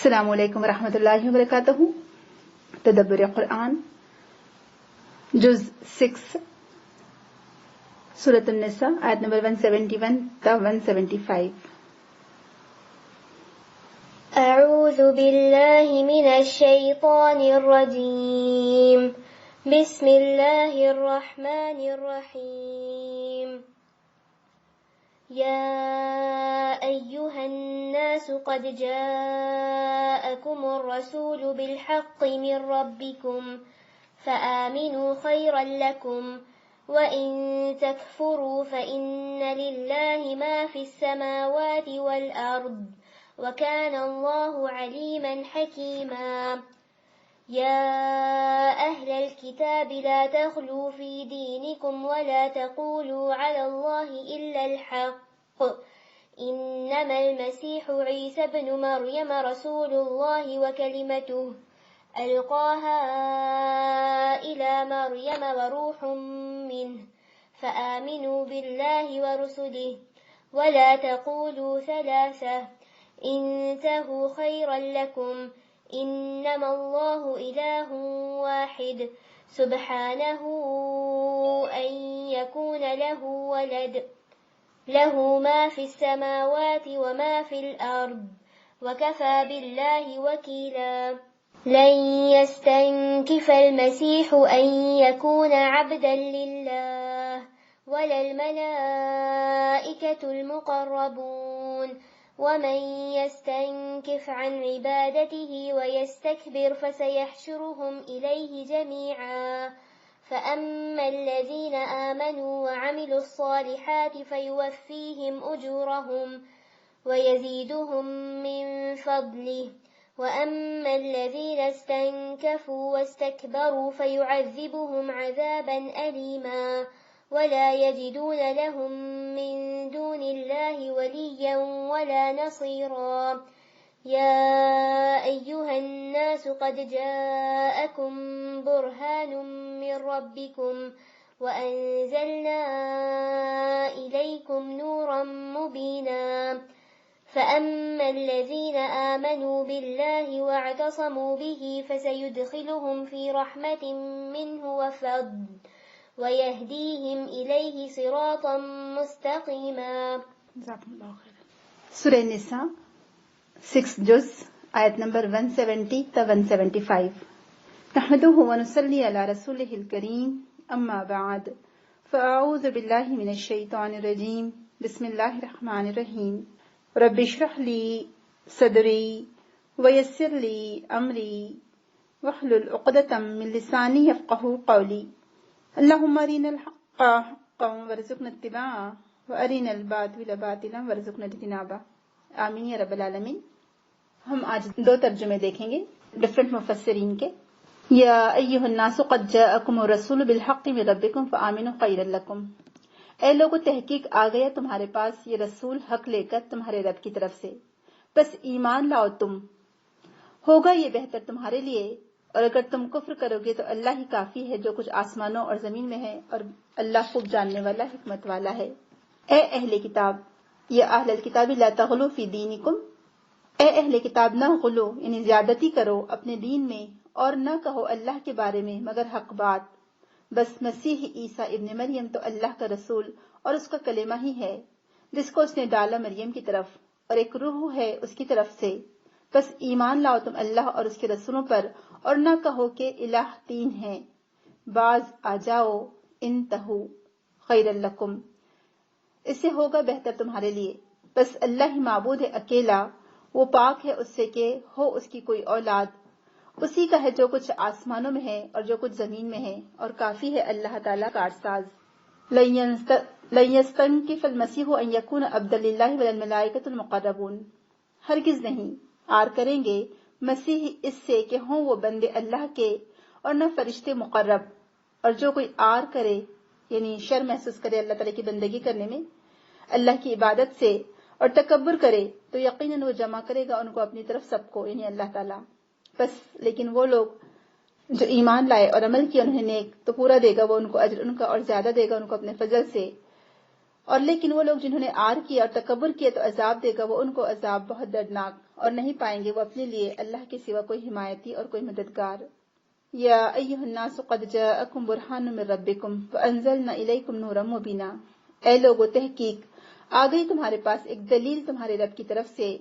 السلام علیکم ورحمۃ اللہ وبرکاتہ. تدبر قرآن جز 6 سورۃ النساء آیت نمبر 171 تا 175. اعوذ باللہ من الشیطان الرجیم. بسم اللہ الرحمن الرحیم. يا أيها الناس قد جاءكم الرسول بالحق من ربكم فآمنوا خيرا لكم وإن تكفروا فإن لله ما في السماوات والأرض وكان الله عليما حكيما. يا أهل الكتاب لا تغلوا في دينكم ولا تقولوا على الله إلا الحق إنما المسيح عيسى ابن مريم رسول الله وكلمته ألقاها إلى مريم وروح منه فآمنوا بالله ورسله ولا تقولوا ثلاثة انتهوا خيرا لكم إنما الله إله واحد سبحانه أن يكون له ولد له ما في السماوات وما في الأرض وكفى بالله وكيلا. لن يستنكف المسيح أن يكون عبدا لله ولا الملائكة المقربون ومن يستنكف عن عبادته ويستكبر فسيحشرهم إليه جميعا. فأما الذين آمنوا وعملوا الصالحات فيوفيهم أجورهم ويزيدهم من فضله وأما الذين استنكفوا واستكبروا فيعذبهم عذابا أليما ولا يجدون لهم من دون الله وليا ولا نصيرا. يا أيها الناس قد جاءكم برهان من ربكم وأنزلنا إليكم نورا مبينا. فأما الذين آمنوا بالله واعتصموا به فسيدخلهم في رحمة منه وفضل ويهديهم إليه صراطا مستقيما. سورہ نساء 6 جز آیت نمبر 170 تا 175. نحمده ونصلي على رسوله الكريم اما بعد فاعوذ بالله من الشيطان الرجيم. بسم الله الرحمن الرحيم. رب اشرح لي صدري ويسر لي امري واحلل عقدة من لساني يفقهوا قولي. اللهم ارنا الحق حقا وارزقنا اتباعه وارنا الباطل باطلا وارزقنا اجتنابه. آمین یا رب العالمین. ہم آج 2 ترجمے دیکھیں گے ڈفرنٹ مفسرین کے. یا ایھا الناس قد جاءکم الرسول بالحق من ربکم فآمنوا خیرا لکم. اے لوگو تحقیق آ گیا تمہارے پاس یہ رسول حق لے کر تمہارے رب کی طرف سے، بس ایمان لاؤ تم، ہوگا یہ بہتر تمہارے لیے. اور اگر تم کفر کرو گے تو اللہ ہی کافی ہے جو کچھ آسمانوں اور زمین میں ہے، اور اللہ خوب جاننے والا حکمت والا ہے. اے اہل کتاب، یا اہل الکتاب لا تغلو فی دینکم، اے اہل کتاب نہ غلو یعنی زیادتی کرو اپنے دین میں، اور نہ کہو اللہ کے بارے میں مگر حق بات. بس مسیح عیسیٰ ابن مریم تو اللہ کا رسول اور اس کا کلمہ ہی ہے جس کو اس نے ڈالا مریم کی طرف، اور ایک روح ہے اس کی طرف سے. بس ایمان لاؤ تم اللہ اور اس کے رسولوں پر، اور نہ کہو کہ الہ 3 ہیں. باز آ جاؤ، انتہو خیر لکم، اس سے ہوگا بہتر تمہارے لیے. بس اللہ ہی معبود ہے اکیلا، وہ پاک ہے اس سے کہ ہو اس کی کوئی اولاد. اسی کا ہے جو کچھ آسمانوں میں ہے اور جو کچھ زمین میں ہے، اور کافی ہے اللہ تعالیٰ کارساز. لن يستنكف المسيح ان يكون عبدا لله ولا الملائكة المقربون. ہرگز نہیں آر کریں گے مسیح اس سے کہ ہوں وہ بندے اللہ کے، اور نہ فرشتے مقرب. اور جو کوئی آر کرے یعنی شرم محسوس کرے اللہ تعالیٰ کی بندگی کرنے میں، اللہ کی عبادت سے، اور تکبر کرے، تو یقیناً وہ جمع کرے گا ان کو اپنی طرف سب کو یعنی اللہ تعالیٰ. بس لیکن وہ لوگ جو ایمان لائے اور عمل کیا انہیں نیک، تو پورا دے گا وہ ان کو اجر ان کا، اور زیادہ دے گا ان کو اپنے فضل سے. اور لیکن وہ لوگ جنہوں نے آر کیا اور تکبر کیا تو عذاب دے گا وہ ان کو عذاب بہت دردناک، اور نہیں پائیں گے وہ اپنے لیے اللہ کے سوا کوئی حمایتی اور کوئی مددگار۔ یا ایھا الناس قد جاءکم برہان من ربکم وانزلنا الیکم نورا مبینا، اے لوگو تحقیق آ گئی تمہارے پاس ایک دلیل تمہارے رب کی طرف سے،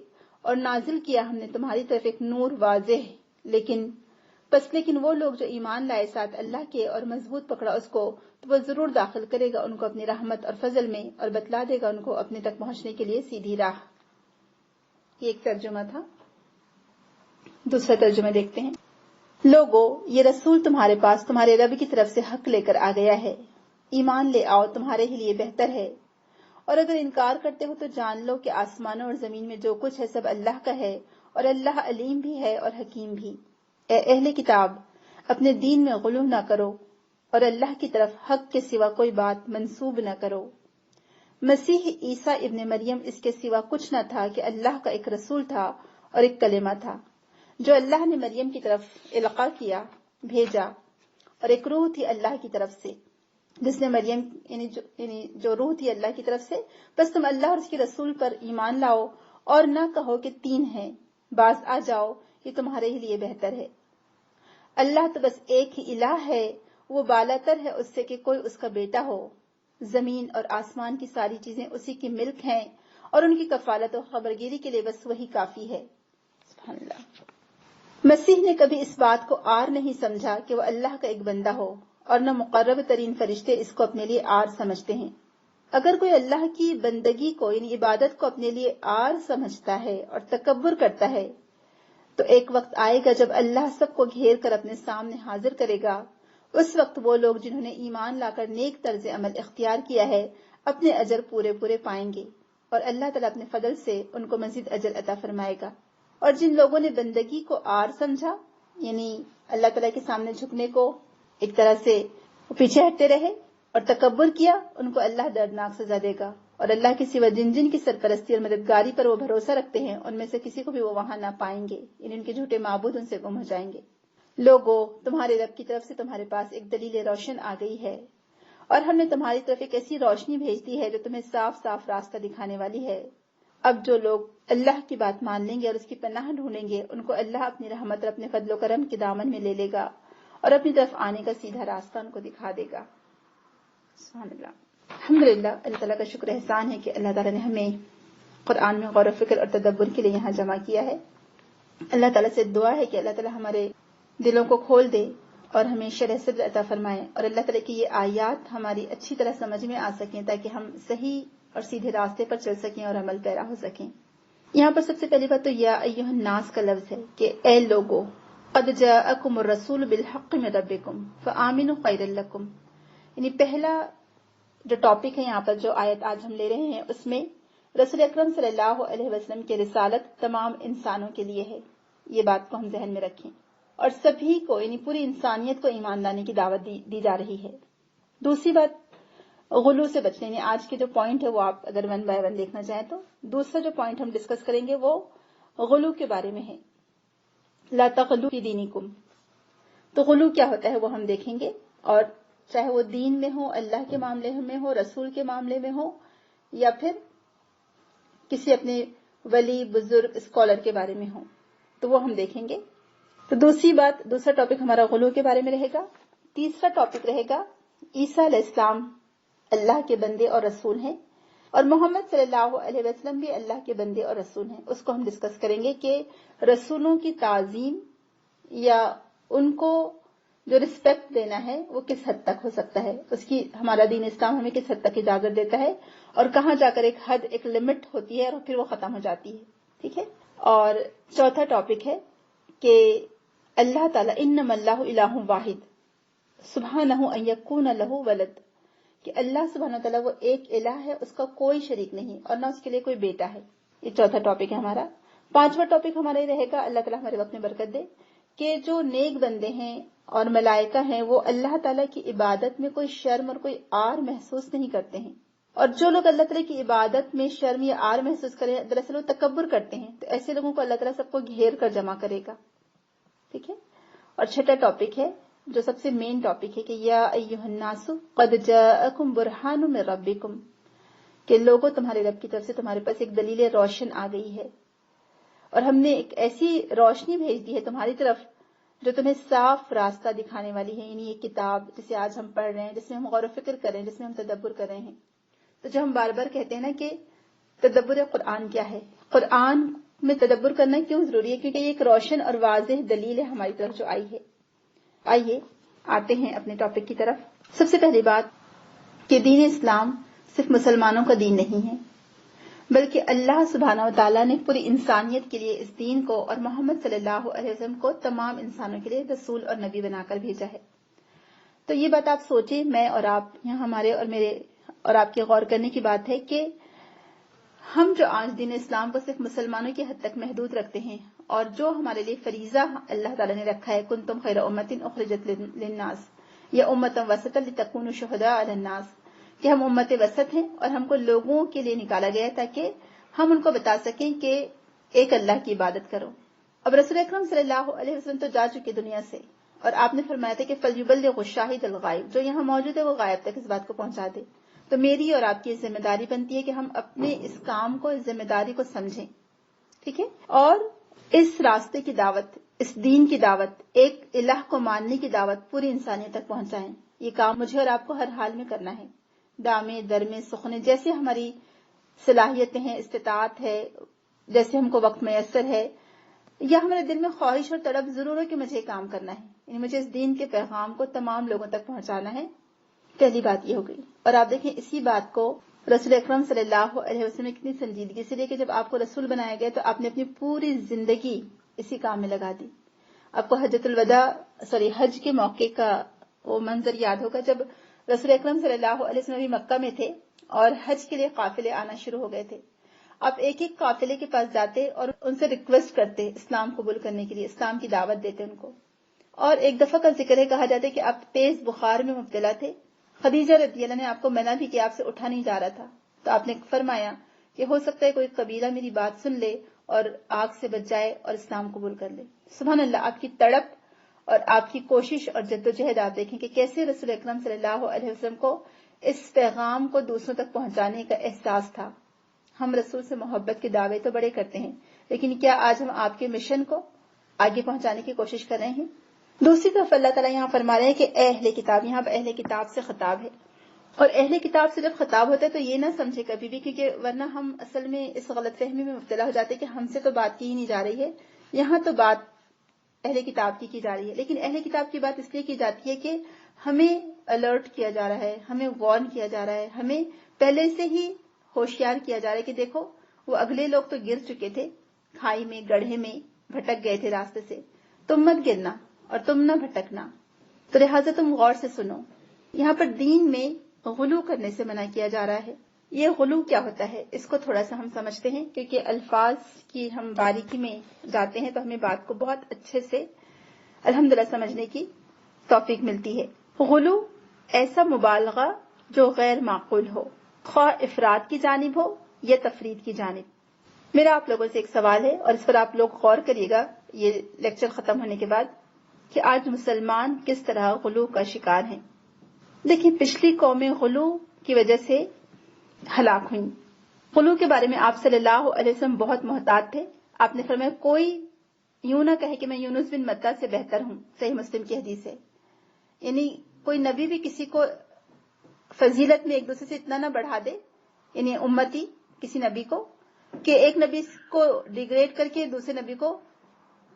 اور نازل کیا ہم نے تمہاری طرف ایک نور واضح۔ لیکن وہ لوگ جو ایمان لائے ساتھ اللہ کے اور مضبوط پکڑا اس کو، تو وہ ضرور داخل کرے گا ان کو اپنی رحمت اور فضل میں، اور بتلا دے گا ان کو اپنے تک پہنچنے کے لیے سیدھی راہ۔ یہ ایک ترجمہ تھا۔ دوسرا ترجمہ دیکھتے ہیں۔ لوگو، یہ رسول تمہارے پاس تمہارے رب کی طرف سے حق لے کر آ گیا ہے، ایمان لے آؤ، تمہارے ہی لیے بہتر ہے، اور اگر انکار کرتے ہو تو جان لو کہ آسمانوں اور زمین میں جو کچھ ہے سب اللہ کا ہے، اور اللہ علیم بھی ہے اور حکیم بھی۔ اے اہل کتاب، اپنے دین میں غلو نہ کرو، اور اللہ کی طرف حق کے سوا کوئی بات منسوب نہ کرو۔ مسیح عیسیٰ ابن مریم اس کے سوا کچھ نہ تھا کہ اللہ کا ایک رسول تھا اور ایک کلمہ تھا، جو اللہ نے مریم کی طرف القاء کیا، بھیجا، اور ایک روح تھی اللہ کی طرف سے، جس نے مریم یعنی جو روح تھی اللہ کی طرف سے۔ بس تم اللہ اور اس کے رسول پر ایمان لاؤ، اور نہ کہو کہ تین ہیں، باز آ جاؤ، یہ تمہارے ہی لیے بہتر ہے۔ اللہ تو بس ایک ہی الہ ہے، وہ بالاتر ہے اس سے کہ کوئی اس کا بیٹا ہو۔ زمین اور آسمان کی ساری چیزیں اسی کی ملک ہیں، اور ان کی کفالت و خبرگیری کے لیے بس وہی کافی ہے۔ سبحان اللہ۔ مسیح نے کبھی اس بات کو عار نہیں سمجھا کہ وہ اللہ کا ایک بندہ ہو، اور نہ مقرب ترین فرشتے اس کو اپنے لیے عار سمجھتے ہیں۔ اگر کوئی اللہ کی بندگی کو یعنی عبادت کو اپنے لیے عار سمجھتا ہے اور تکبر کرتا ہے، تو ایک وقت آئے گا جب اللہ سب کو گھیر کر اپنے سامنے حاضر کرے گا۔ اس وقت وہ لوگ جنہوں نے ایمان لا کر نیک طرز عمل اختیار کیا ہے اپنے اجر پورے پورے پائیں گے، اور اللہ تعالیٰ اپنے فضل سے ان کو مزید اجر عطا فرمائے گا۔ اور جن لوگوں نے بندگی کو عار سمجھا، یعنی اللہ تعالیٰ کے سامنے جھکنے کو ایک طرح سے پیچھے ہٹتے رہے اور تکبر کیا، ان کو اللہ دردناک سزا دے گا۔ اور اللہ کے سوا جن جن کی سرپرستی اور مددگاری پر وہ بھروسہ رکھتے ہیں، ان میں سے کسی کو بھی وہ وہاں نہ پائیں گے، یعنی ان کے جھوٹے معبود ان سے گم ہو جائیں گے۔ لوگو، تمہارے رب کی طرف سے تمہارے پاس ایک دلیل روشن آ گئی ہے، اور ہم نے تمہاری طرف ایک ایسی روشنی بھیج دی ہے جو تمہیں صاف صاف راستہ دکھانے والی ہے۔ اب جو لوگ اللہ کی بات مان لیں گے اور اس کی پناہ ڈھونڈیں گے، ان کو اللہ اپنی رحمت اور اپنے فضل و کرم کے دامن میں لے لے گا، اور اپنی طرف آنے کا سیدھا راستہ ان کو دکھا دے گا۔ سبحان اللہ۔ الحمدللہ، اللہ تعالیٰ کا شکر احسان ہے کہ اللہ تعالیٰ نے ہمیں قرآن میں غور و فکر اور تدبر کے لیے یہاں جمع کیا ہے۔ اللہ تعالیٰ سے دعا ہے کہ اللہ تعالیٰ ہمارے دلوں کو کھول دے اور ہمیں شرح صدر عطا فرمائے، اور اللہ تعالیٰ کی یہ آیات ہماری اچھی طرح سمجھ میں آ سکیں تاکہ ہم صحیح اور سیدھے راستے پر چل سکیں اور عمل پیرا ہو سکیں۔ یہاں پر سب سے پہلی بات تو یا ایھا الناس کا لفظ ہے کہ اے لوگو، قد جاءکم الرسول بالحق من ربکم فآمنوا خیر لکم، یعنی پہلا جو ٹاپک ہے یہاں پر جو آیت آج ہم لے رہے ہیں، اس میں رسول اکرم صلی اللہ علیہ وسلم کی رسالت تمام انسانوں کے لیے ہے۔ یہ بات کو ہم ذہن میں رکھیں، اور سبھی کو یعنی پوری انسانیت کو ایمان لانے کی دعوت دی جا رہی ہے۔ دوسری بات، غلو سے بچنے، یعنی آج کے جو پوائنٹ ہے وہ آپ اگر ون بائی ون دیکھنا چاہیں تو دوسرا جو پوائنٹ ہم ڈسکس کریں گے وہ غلو کے بارے میں ہے۔ لا تغلو فی دینکم، تو غلو کیا ہوتا ہے وہ ہم دیکھیں گے، اور چاہے وہ دین میں ہو، اللہ کے معاملے میں ہو، رسول کے معاملے میں ہو، یا پھر کسی اپنے ولی بزرگ اسکالر کے بارے میں ہو، تو وہ ہم دیکھیں گے۔ تو دوسرا ٹاپک ہمارا غلو کے بارے میں رہے گا۔ تیسرا ٹاپک رہے گا عیسیٰ علیہ السلام اللہ کے بندے اور رسول ہیں، اور محمد صلی اللہ علیہ وسلم بھی اللہ کے بندے اور رسول ہیں۔ اس کو ہم ڈسکس کریں گے کہ رسولوں کی تعظیم یا ان کو جو رسپیکٹ دینا ہے وہ کس حد تک ہو سکتا ہے، اس کی ہمارا دین اسلام ہمیں کس حد تک اجازت دیتا ہے، اور کہاں جا کر ایک حد، ایک لمٹ ہوتی ہے اور پھر وہ ختم ہو جاتی ہے۔ ٹھیک ہے۔ اور چوتھا ٹاپک ہے کہ اللہ تعالیٰ انما اللہ الہ واحد سبحانہ ان یکون لہ ولد، کہ اللہ سبحانہ تعالیٰ وہ ایک الہ ہے، اس کا کوئی شریک نہیں اور نہ اس کے لیے کوئی بیٹا ہے۔ یہ چوتھا ٹاپک ہے ہمارا۔ پانچواں ٹاپک ہمارا یہ رہے گا، اللہ تعالیٰ ہمارے وقت میں برکت دے، کہ جو نیک بندے ہیں اور ملائکہ ہیں وہ اللہ تعالیٰ کی عبادت میں کوئی شرم اور کوئی عار محسوس نہیں کرتے ہیں، اور جو لوگ اللہ تعالیٰ کی عبادت میں شرم یا عار محسوس کریں دراصل وہ تکبر کرتے ہیں، تو ایسے لوگوں کو اللہ تعالیٰ سب کو گھیر کر جمع کرے گا۔ ٹھیک ہے۔ اور چھٹا ٹاپک ہے جو سب سے مین ٹاپک ہے کہ یا ایھا الناس قد جاءکم برہان من ربکم، کہ لوگوں تمہارے رب کی طرف سے تمہارے پاس ایک دلیل روشن آ گئی ہے، اور ہم نے ایک ایسی روشنی بھیج دی ہے تمہاری طرف جو تمہیں صاف راستہ دکھانے والی ہے، یعنی یہ کتاب جسے آج ہم پڑھ رہے ہیں، جس میں ہم غور و فکر کر رہے ہیں، جس میں ہم تدبر کر رہے ہیں۔ تو جو ہم بار بار کہتے ہیں نا کہ تدبر قرآن کیا ہے، قرآن میں تدبر کرنا کیوں ضروری ہے؟ کیونکہ یہ ایک روشن اور واضح دلیل ہے ہماری طرف جو آئی ہے۔ آئیے آتے ہیں اپنے ٹاپک کی طرف۔ سب سے پہلی بات کہ دین اسلام صرف مسلمانوں کا دین نہیں ہے، بلکہ اللہ سبحانہ و تعالیٰ نے پوری انسانیت کے لیے اس دین کو اور محمد صلی اللہ علیہ وسلم کو تمام انسانوں کے لیے رسول اور نبی بنا کر بھیجا ہے۔ تو یہ بات آپ سوچیں، میں اور آپ، یہاں ہمارے اور میرے اور آپ کے غور کرنے کی بات ہے کہ ہم جو آج دین اسلام کو صرف مسلمانوں کی حد تک محدود رکھتے ہیں، اور جو ہمارے لیے فریضہ اللہ تعالیٰ نے رکھا ہے، کنتم خیر امۃ اخرجت للناس یا امۃ وسطا لتکونوا شہداء علی الناس، کہ ہم امت وسط ہیں اور ہم کو لوگوں کے لیے نکالا گیا ہے تاکہ ہم ان کو بتا سکیں کہ ایک اللہ کی عبادت کرو۔ اب رسول اکرم صلی اللہ علیہ وسلم تو جا چکے دنیا سے، اور آپ نے فرمایا تھا کہ فَلْيُبَلِّغُ الشَّاهِدُ الْغَائِبَ، جو یہاں موجود ہے وہ غائب تک اس بات کو پہنچا دے۔ تو میری اور آپ کی ذمہ داری بنتی ہے کہ ہم اپنے اس کام کو، اس ذمہ داری کو سمجھیں، ٹھیک ہے، اور اس راستے کی دعوت، اس دین کی دعوت، ایک الہ کو ماننے کی دعوت پوری انسانیت تک پہنچائیں۔ یہ کام مجھے اور آپ کو ہر حال میں کرنا ہے، دامے درمے سخنے، جیسے ہماری صلاحیتیں ہیں، استطاعت ہے، جیسے ہم کو وقت میسر ہے، یا ہمارے دل میں خواہش اور تڑپ ضرور ہو کہ مجھے یہ کام کرنا ہے، یعنی مجھے اس دین کے پیغام کو تمام لوگوں تک پہنچانا ہے۔ پہلی بات یہ ہو گئی۔ اور آپ دیکھیں اسی بات کو رسول اکرم صلی اللہ علیہ وسلم نے کتنی سنجیدگی سے لے کہ جب آپ کو رسول بنایا گیا تو آپ نے اپنی پوری زندگی اسی کام میں لگا دی۔ آپ کو حج کے موقع کا وہ منظر یاد ہوگا جب رسول اکرم صلی اللہ علیہ وسلم بھی مکہ میں تھے اور حج کے لیے قافلے آنا شروع ہو گئے تھے۔ آپ ایک ایک قافلے کے پاس جاتے اور ان سے ریکویسٹ کرتے اسلام قبول کرنے کے لیے، اسلام کی دعوت دیتے ان کو۔ اور ایک دفعہ کا ذکر ہے، کہا جاتا ہے کہ آپ تیز بخار میں مبتلا تھے، خدیجہ رضی اللہ نے آپ کو منع بھی کیا، آپ سے اٹھا نہیں جا رہا تھا، تو آپ نے فرمایا کہ ہو سکتا ہے کوئی قبیلہ میری بات سن لے اور آگ سے بچ جائے اور اسلام قبول کر لے۔ سبحان اللہ، آپ کی تڑپ اور آپ کی کوشش اور جدوجہد آپ دیکھیں کہ کیسے رسول اکرم صلی اللہ علیہ وسلم کو اس پیغام کو دوسروں تک پہنچانے کا احساس تھا۔ ہم رسول سے محبت کے دعوے تو بڑے کرتے ہیں، لیکن کیا آج ہم آپ کے مشن کو آگے پہنچانے کی کوشش کر رہے ہیں؟ دوسری طرف اللہ تعالیٰ یہاں فرما رہے ہیں کہ اے اہل کتاب، یہاں اہل کتاب سے خطاب ہے، اور اہل کتاب سے جب خطاب ہوتا ہے تو یہ نہ سمجھے کبھی بھی، کیونکہ ورنہ ہم اصل میں اس غلط فہمی میں مبتلا ہو جاتے ہیں کہ ہم سے تو بات کی ہی نہیں جا رہی ہے، یہاں تو بات اہل کتاب کی جا رہی ہے۔ لیکن اہل کتاب کی بات اس لیے کی جاتی ہے کہ ہمیں الرٹ کیا جا رہا ہے، ہمیں وارن کیا جا رہا ہے، ہمیں پہلے سے ہی ہوشیار کیا جا رہا ہے کہ دیکھو وہ اگلے لوگ تو گر چکے تھے، کھائی میں، گڑھے میں بھٹک گئے تھے راستے سے، تم مت گرنا اور تم نہ بھٹکنا، تو لہٰذا تم غور سے سنو۔ یہاں پر دین میں غلو کرنے سے منع کیا جا رہا ہے۔ یہ غلو کیا ہوتا ہے اس کو تھوڑا سا ہم سمجھتے ہیں، کیونکہ الفاظ کی ہم باریکی میں جاتے ہیں تو ہمیں بات کو بہت اچھے سے الحمدللہ سمجھنے کی توفیق ملتی ہے۔ غلو ایسا مبالغہ جو غیر معقول ہو، خواہ افراد کی جانب ہو یا تفرید کی جانب۔ میرا آپ لوگوں سے ایک سوال ہے اور اس پر آپ لوگ غور کریے گا یہ لیکچر ختم ہونے کے بعد، کہ آج مسلمان کس طرح غلو کا شکار ہیں۔ دیکھیں پچھلی قومیں غلو کی وجہ سے ہلاک ہوئیں۔ غلو کے بارے میں آپ صلی اللہ علیہ وسلم بہت محتاط تھے۔ آپ نے فرمایا کوئی یوں نہ کہے کہ میں یونس بن متہ سے بہتر ہوں، صحیح مسلم کی حدیث ہے۔ یعنی کوئی نبی بھی کسی کو فضیلت میں ایک دوسرے سے اتنا نہ بڑھا دے، یعنی امتی کسی نبی کو، کہ ایک نبی کو ڈیگریڈ کر کے دوسرے نبی کو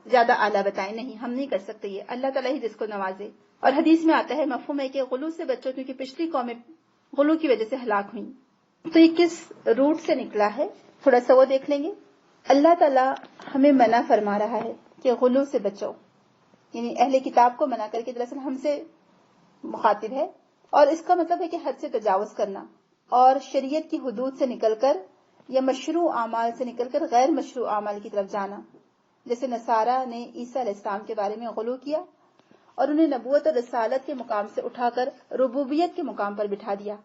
زیادہ اعلیٰ بتائیں، نہیں، ہم نہیں کر سکتے یہ، اللہ تعالیٰ ہی جس کو نوازے۔ اور حدیث میں آتا ہے، مفہوم ہے کہ غلو سے بچو کیونکہ پچھلی قومیں غلو کی وجہ سے ہلاک ہوئیں۔ تو یہ کس روٹ سے نکلا ہے تھوڑا سا وہ دیکھ لیں گے۔ اللہ تعالیٰ ہمیں منع فرما رہا ہے کہ غلو سے بچو، یعنی اہل کتاب کو منع کر کے دراصل ہم سے مخاطب ہے، اور اس کا مطلب ہے کہ حد سے تجاوز کرنا اور شریعت کی حدود سے نکل کر یا مشروع اعمال سے نکل کر غیر مشروع اعمال کی طرف جانا، جیسے نصارہ نے عیسیٰ علیہ السلام کے بارے میں غلو کیا اور انہیں نبوت اور رسالت کے مقام سے اٹھا کر ربوبیت کے مقام پر بٹھا دیا،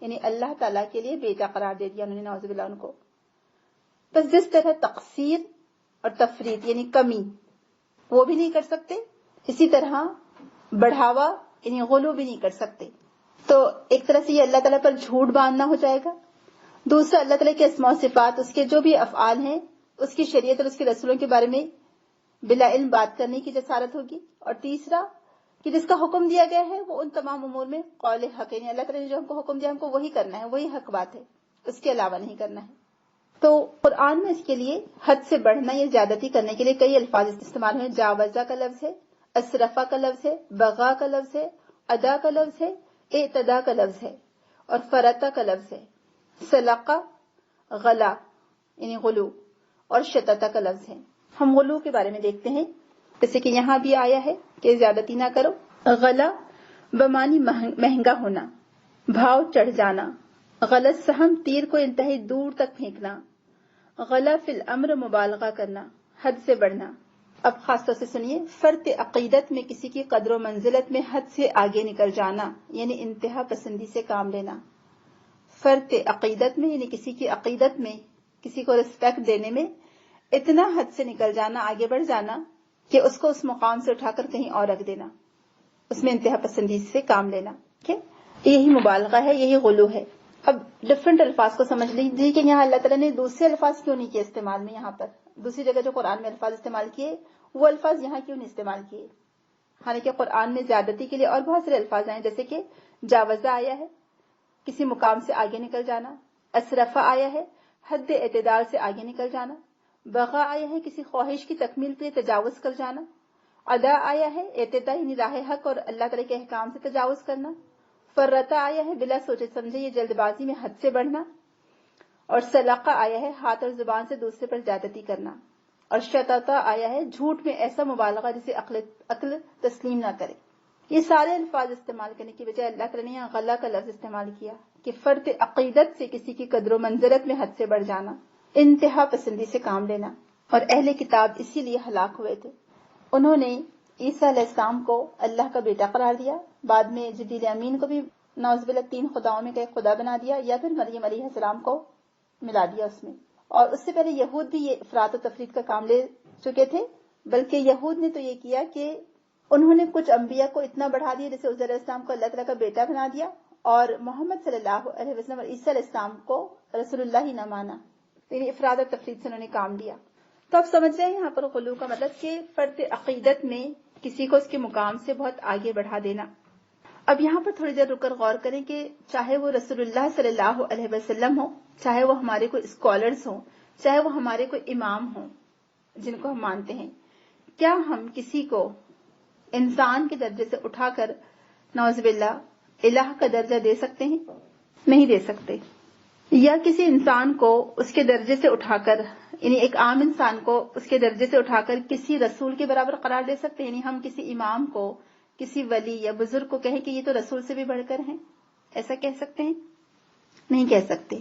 یعنی اللہ تعالیٰ کے لیے بیٹا قرار دے دیا انہوں نے، نعوذ باللہ ان کو۔ بس جس طرح تقصیر اور تفرید یعنی کمی وہ بھی نہیں کر سکتے، اسی طرح بڑھاوا یعنی غلو بھی نہیں کر سکتے۔ تو ایک طرح سے یہ اللہ تعالیٰ پر جھوٹ باندھنا ہو جائے گا، دوسرا اللہ تعالیٰ کے اسماء و صفات، اس کے جو بھی افعال ہیں، اس کی شریعت اور اس کے رسولوں کے بارے میں بلا علم بات کرنے کی جسارت ہوگی. اور تیسرا کہ جس کا حکم دیا گیا ہے وہ ان تمام امور میں قول حق ہے، یعنی اللہ تعالیٰ نے جو ہم کو حکم دیا ہم کو وہی کرنا ہے، وہی حق بات ہے، اس کے علاوہ نہیں کرنا ہے. تو قرآن میں اس کے لیے حد سے بڑھنا یا زیادتی کرنے کے لیے کئی الفاظ استعمال ہیں. جاوزہ کا لفظ ہے، اسرفا کا لفظ ہے، بغا کا لفظ ہے، ادا کا لفظ ہے، اعتدا کا لفظ ہے، اور فرتا کا لفظ ہے. سلقہ، غلا یعنی غلو، اور شتتا کا لفظ ہے. ہم غلو کے بارے میں دیکھتے ہیں، جیسے کہ یہاں بھی آیا ہے کہ زیادتی نہ کرو. غلا بمانی مہنگا ہونا، بھاؤ چڑھ جانا. غلط سہم، تیر کو انتہائی دور تک پھینکنا. غلا فی الامر، مبالغہ کرنا، حد سے بڑھنا. اب خاص طور سے سنیے، فرط عقیدت میں کسی کی قدر و منزلت میں حد سے آگے نکل جانا یعنی انتہا پسندی سے کام لینا. فرط عقیدت میں یعنی کسی کی عقیدت میں، کسی کو رسپیکٹ دینے میں اتنا حد سے نکل جانا، آگے بڑھ جانا کہ اس کو اس مقام سے اٹھا کر کہیں اور رکھ دینا، اس میں انتہا پسندی سے کام لینا. یہی مبالغہ ہے، یہی غلو ہے. اب ڈفرنٹ الفاظ کو سمجھ لیجیے کہ یہاں اللہ تعالیٰ نے دوسرے الفاظ کیوں نہیں کیے استعمال میں. یہاں پر دوسری جگہ جو قرآن میں الفاظ استعمال کیے وہ الفاظ یہاں کیوں نہیں استعمال کیے. حالانکہ قرآن میں زیادتی کے لیے اور بہت سارے الفاظ آئے، جیسے کہ جاوزہ آیا ہے، کسی مقام سے آگے نکل جانا. اسرفہ آیا ہے، حد اعتدال سے آگے نکل جانا. بغا آیا ہے، کسی خواہش کی تکمیل کے لیے تجاوز کر جانا. ادا آیا ہے، اعتدا یعنی راہ حق اور اللہ تعالیٰ کے احکام سے تجاوز کرنا. فرتا آیا ہے، بلا سوچے سمجھے یہ جلد بازی میں حد سے بڑھنا. اور سلقہ آیا ہے، ہاتھ اور زبان سے دوسرے پر زیادتی کرنا. اور شتتا آیا ہے، جھوٹ میں ایسا مبالغہ جسے عقل تسلیم نہ کرے. یہ سارے الفاظ استعمال کرنے کی بجائے اللہ تعالیٰ نے یہاں غلا کا لفظ استعمال کیا کہ فرط عقیدت سے کسی کی قدر و منزلت میں حد سے بڑھ جانا، انتہا پسندی سے کام لینا. اور اہل کتاب اسی لیے ہلاک ہوئے تھے. انہوں نے عیسیٰ علیہ السلام کو اللہ کا بیٹا قرار دیا، بعد میں جبریل امین کو بھی نعوذ باللہ 3 خداؤں میں کا ایک خدا بنا دیا، یا پھر مریم علیہ السلام کو ملا دیا اس میں. اور اس سے پہلے یہود بھی یہ افراط و تفریط کا کام لے چکے تھے، بلکہ یہود نے تو یہ کیا کہ انہوں نے کچھ انبیاء کو اتنا بڑھا دیا، جیسے عزیر علیہ السلام کو اللہ تعالیٰ کا بیٹا بنا دیا، اور محمد صلی اللہ علیہ وسلم اور عیسیٰ علیہ السلام کو رسول اللہ ہی نہ مانا. یعنی افراد اور تفریط سے انہوں نے کام لیا. تو آپ سمجھ رہے ہیں یہاں پر غلو کا مطلب کہ فرد عقیدت میں کسی کو اس کے مقام سے بہت آگے بڑھا دینا. اب یہاں پر تھوڑی دیر رک کر غور کریں کہ چاہے وہ رسول اللہ صلی اللہ علیہ وسلم ہو، چاہے وہ ہمارے کوئی اسکالرز ہوں، چاہے وہ ہمارے کوئی امام ہوں جن کو ہم مانتے ہیں، کیا ہم کسی کو انسان کے درجے سے اٹھا کر نعوذ باللہ الہ کا درجہ دے سکتے ہیں؟ نہیں دے سکتے. یا کسی انسان کو اس کے درجے سے اٹھا کر، یعنی ایک عام انسان کو اس کے درجے سے اٹھا کر کسی رسول کے برابر قرار دے سکتے ہیں؟ یعنی ہم کسی امام کو، کسی ولی یا بزرگ کو کہیں کہ یہ تو رسول سے بھی بڑھ کر ہیں، ایسا کہہ سکتے ہیں؟ نہیں کہہ سکتے.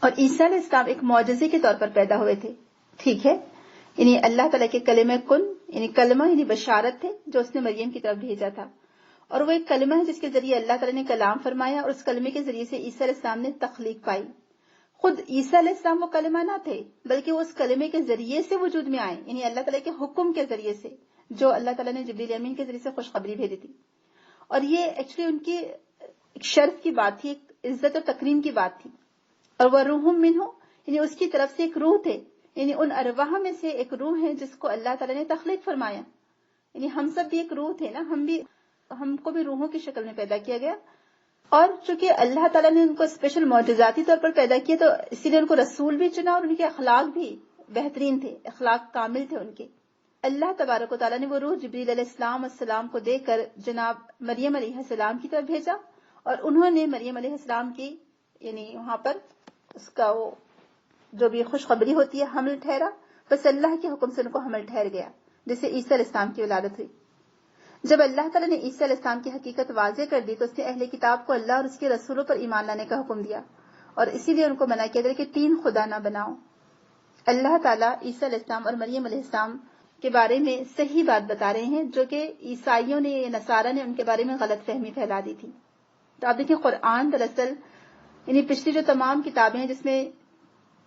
اور عیسیٰ علیہ السلام ایک معجزے کے طور پر پیدا ہوئے تھے، ٹھیک ہے، یعنی اللہ تعالیٰ کے کلمہ کن، یعنی کلمہ یعنی بشارت تھے جو اس نے مریم کی طرف بھیجا تھا. اور وہ ایک کلمہ ہے جس کے ذریعے اللہ تعالیٰ نے کلام فرمایا، اور اس کلمے کے ذریعے سے عیسیٰ علیہ السلام نے تخلیق پائی. خود عیسیٰ علیہ السلام وہ کلمہ نہ تھے، بلکہ وہ اس کلمے کے ذریعے سے وجود میں آئے، یعنی اللہ تعالیٰ کے حکم کے ذریعے سے، جو اللہ تعالیٰ نے جبریل امین کے ذریعے سے خوشخبری بھیجی تھی. اور یہ ایکچولی ان کی ایک شرف کی بات تھی، ایک عزت اور تکریم کی بات تھی. اور وہ روح منہ، یعنی اس کی طرف سے ایک روح تھے، یعنی ان ارواح میں سے ایک روح ہے جس کو اللہ تعالیٰ نے تخلیق فرمایا. یعنی ہم سب بھی ایک روح تھے نا، ہم کو بھی روحوں کی شکل میں پیدا کیا گیا. اور چونکہ اللہ تعالیٰ نے ان کو اسپیشل معجزاتی طور پر پیدا کیا، تو اسی لیے ان کو رسول بھی چنا، اور ان کے اخلاق بھی بہترین تھے، اخلاق کامل تھے ان کے. اللہ تبارک و تعالیٰ نے وہ روح جبریل علیہ السلام کو دے کر جناب مریم علیہ السلام کی طرف بھیجا، اور انہوں نے مریم علیہ السلام کی، یعنی وہاں پر اس کا وہ جو بھی خوشخبری ہوتی ہے حمل ٹھہرا، بس اللہ کے حکم سے ان کو حمل ٹھہر گیا، جس سے عیسیٰ علیہ السلام کی ولادت ہوئی. جب اللہ تعالیٰ نے عیسیٰ علیہ السلام کی حقیقت واضح کر دی تو اس نے اہل کتاب کو اللہ اور اس کے رسولوں پر ایمان لانے کا حکم دیا، اور اسی لیے ان کو منع کیا گیا کہ 3 خدا نہ بناؤ. اللہ تعالیٰ عیسیٰ علیہ السلام اور مریم علیہ السلام کے بارے میں صحیح بات بتا رہے ہیں، جو کہ عیسائیوں نے یا نصارہ نے ان کے بارے میں غلط فہمی پھیلا دی تھی. تو آپ دیکھیں قرآن دراصل یعنی پچھلی جو تمام کتابیں ہیں جس میں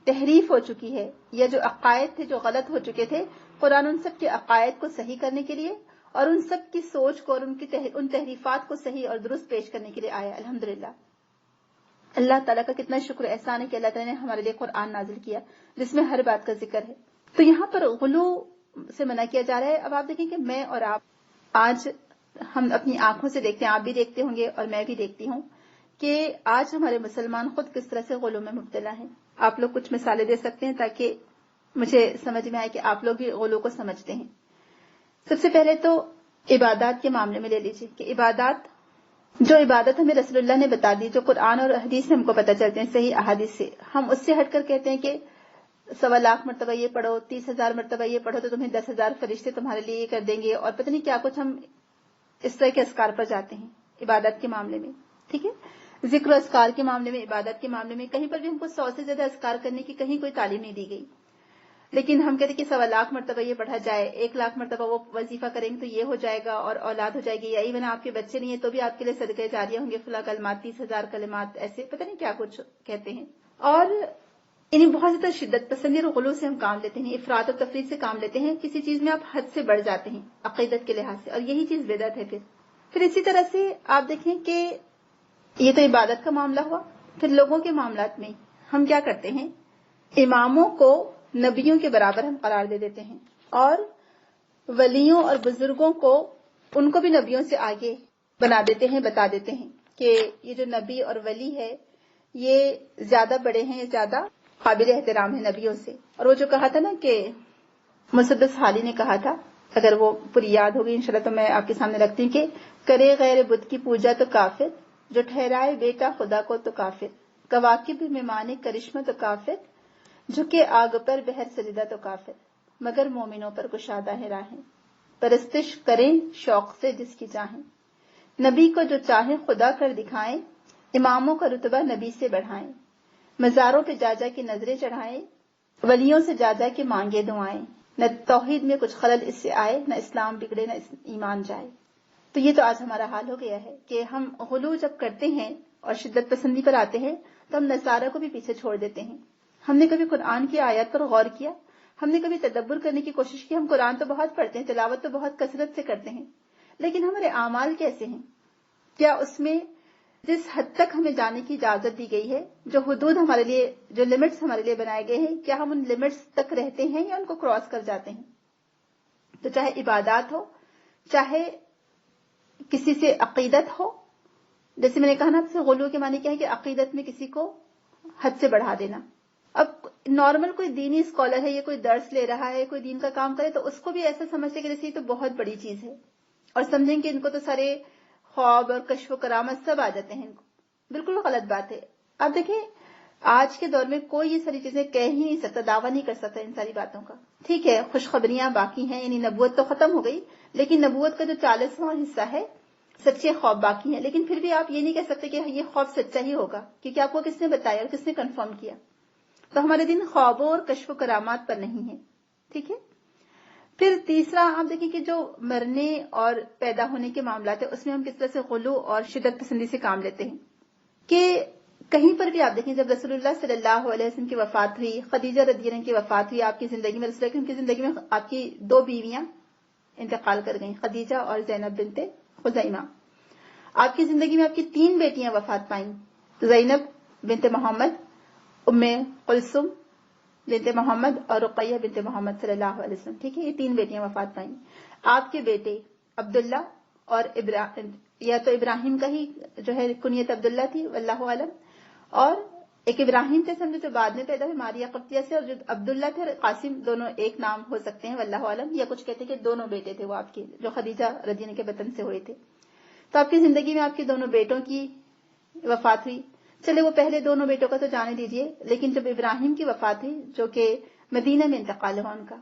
تحریف ہو چکی ہے، یا جو عقائد تھے جو غلط ہو چکے تھے، قرآن ان سب کے عقائد کو صحیح کرنے کے لیے اور ان سب کی سوچ کو اور ان تحریفات کو صحیح اور درست پیش کرنے کے لیے آیا. الحمدللہ. اللہ تعالیٰ کا کتنا شکر احسان ہے کہ اللہ تعالیٰ نے ہمارے لیے قرآن نازل کیا جس میں ہر بات کا ذکر ہے. تو یہاں پر غلو سے منع کیا جا رہا ہے. اب آپ دیکھیں کہ میں اور آپ آج ہم اپنی آنکھوں سے دیکھتے ہیں, آپ بھی دیکھتے ہوں گے اور میں بھی دیکھتی ہوں کہ آج ہمارے مسلمان خود کس طرح سے غلو میں مبتلا ہیں. آپ لوگ کچھ مثالیں دے سکتے ہیں تاکہ مجھے سمجھ میں آئے کہ آپ لوگ بھی غلو کو سمجھتے ہیں. سب سے پہلے تو عبادات کے معاملے میں لے لیجیے کہ جو عبادت ہمیں رسول اللہ نے بتا دی, جو قرآن اور حدیث سے ہم کو پتہ چلتے ہیں, صحیح احادیث سے, ہم اس سے ہٹ کر کہتے ہیں کہ 1.25 مرتبہ یہ پڑھو, 30,000 مرتبہ یہ پڑھو تو تمہیں 10,000 فرشتے تمہارے لیے یہ کر دیں گے, اور پتہ نہیں کیا کچھ ہم اس طرح کے اذکار پر جاتے ہیں عبادت کے معاملے میں. ٹھیک ہے, ذکر و اذکار کے معاملے میں, عبادت کے معاملے میں کہیں پر بھی ہم کو 100 سے زیادہ اذکار کرنے کی کہیں کوئی تعلیم نہیں دی گئی. لیکن ہم کہتے ہیں کہ 1.25 مرتبہ یہ پڑھا جائے, 1,00,000 مرتبہ وہ وظیفہ کریں گے تو یہ ہو جائے گا اور اولاد ہو جائے گی, یا ایون آپ کے بچے نہیں ہیں تو بھی آپ کے لیے صدقے جاریہ ہوں گے, فلاں کلمات 30,000 کلمات, ایسے پتہ نہیں کیا کچھ کہتے ہیں. اور انہیں بہت زیادہ شدت پسندی اور غلو سے ہم کام لیتے ہیں, افراط و تفریط سے کام لیتے ہیں, کسی چیز میں آپ حد سے بڑھ جاتے ہیں عقیدت کے لحاظ سے, اور یہی چیز بدعت ہے. پھر اسی طرح سے آپ دیکھیں کہ یہ تو عبادت کا معاملہ ہوا. پھر لوگوں کے معاملات میں ہم کیا کرتے ہیں, اماموں کو نبیوں کے برابر ہم قرار دے دیتے ہیں, اور ولیوں اور بزرگوں کو ان کو بھی نبیوں سے آگے بنا دیتے ہیں, بتا دیتے ہیں کہ یہ جو نبی اور ولی ہے یہ زیادہ بڑے ہیں, زیادہ قابل احترام ہے نبیوں سے. اور وہ جو کہا تھا نا کہ مسدس حالی نے کہا تھا, اگر وہ پوری یاد ہوگی انشاءاللہ تو میں آپ کے سامنے رکھتی ہوں, کہ کرے غیر بت کی پوجا تو کافر, جو ٹھہرائے بیٹا خدا کو تو کافر, کواکب میں مانے کرشمہ تو کافر, جھکے آگ پر بہر سجدہ تو کافر, مگر مومنوں پر کشادہ ہے راہیں, پرستش کریں شوق سے جس کی چاہیں, نبی کو جو چاہیں خدا کر دکھائیں, اماموں کا رتبہ نبی سے بڑھائیں, مزاروں پہ جا جا کے نظریں چڑھائیں, ولیوں سے جا جا کے مانگے دعائیں, نہ توحید میں کچھ خلل اس سے آئے, نہ اسلام بگڑے نہ ایمان جائے. تو یہ تو آج ہمارا حال ہو گیا ہے کہ ہم غلو جب کرتے ہیں اور شدت پسندی پر آتے ہیں تو ہم نصارہ کو بھی پیچھے چھوڑ دیتے ہیں. ہم نے کبھی قرآن کی آیات پر غور کیا, ہم نے کبھی تدبر کرنے کی کوشش کی. ہم قرآن تو بہت پڑھتے ہیں, تلاوت تو بہت کثرت سے کرتے ہیں, لیکن ہمارے اعمال کیسے ہیں؟ کیا اس میں جس حد تک ہمیں جانے کی اجازت دی گئی ہے, جو حدود ہمارے لیے, جو لمٹس ہمارے لیے بنائے گئے ہیں, کیا ہم ان لمٹس تک رہتے ہیں یا ان کو کراس کر جاتے ہیں؟ تو چاہے عبادات ہو, چاہے کسی سے عقیدت ہو, جیسے میں نے کہا نا آپ سے غلو کے معنی کیا ہے کہ عقیدت میں کسی کو حد سے بڑھا دینا. اب نارمل کوئی دینی اسکالر ہے, یہ کوئی درس لے رہا ہے, کوئی دین کا کام کرے, تو اس کو بھی ایسا سمجھتے کہ جیسے یہ تو بہت بڑی چیز ہے, اور سمجھیں کہ ان کو تو سارے خواب اور کشف و کرامت سب آ جاتے ہیں. ان کو بالکل غلط بات ہے. آپ دیکھیں آج کے دور میں کوئی یہ ساری چیزیں کہہ ہی نہیں سکتا, دعویٰ نہیں کر سکتا ان ساری باتوں کا. ٹھیک ہے, خوشخبریاں باقی ہیں, یعنی نبوت تو ختم ہو گئی, لیکن نبوت کا جو 40واں حصہ ہے, سچے خواب باقی ہیں. لیکن پھر بھی آپ یہ نہیں کہہ سکتے کہ یہ خواب سچا ہی ہوگا, کیونکہ آپ کو کس نے بتایا اور کس نے کنفرم کیا. تو ہمارے دن خوابوں اور کشف و کرامات پر نہیں ہے. ٹھیک ہے. پھر تیسرا آپ دیکھیں کہ جو مرنے اور پیدا ہونے کے معاملات ہیں, اس میں ہم کس طرح سے غلو اور شدت پسندی سے کام لیتے ہیں. کہ کہیں پر بھی آپ دیکھیں, جب رسول اللہ صلی اللہ علیہ وسلم کی وفات ہوئی, خدیجہ رضی اللہ عنہا کی وفات ہوئی, آپ کی زندگی میں رسول اللہ کی زندگی میں آپ کی 2 بیویاں انتقال کر گئیں, خدیجہ اور زینب بنت خزیمہ. آپ کی زندگی میں آپ کی 3 بیٹیاں وفات پائیں, زینب بنت محمد, ام کلثوم بنت محمد اور رقیہ بنت محمد صلی اللہ علیہ وسلم. ٹھیک ہے, یہ 3 بیٹیاں وفات پائیں. آپ کے بیٹے عبداللہ اور یا تو ابراہیم کا ہی جو ہے کنیت عبداللہ تھی واللہ عالم, اور ایک ابراہیم تھے سمجھے جو بعد میں پیدا ہوئے ماریہ قبطیہ سے, اور جو عبداللہ تھے اور قاسم دونوں ایک نام ہو سکتے ہیں واللہ عالم, یا کچھ کہتے ہیں کہ دونوں بیٹے تھے وہ آپ کے جو خدیجہ رضی اللہ عنہا کے بطن سے ہوئے تھے. تو آپ کی زندگی میں آپ کے دونوں بیٹوں کی وفات ہوئی. چلے وہ پہلے دونوں بیٹوں کا تو جانے دیجئے, لیکن جب ابراہیم کی وفات ہوئی جو کہ مدینہ میں انتقال ہوا ان کا,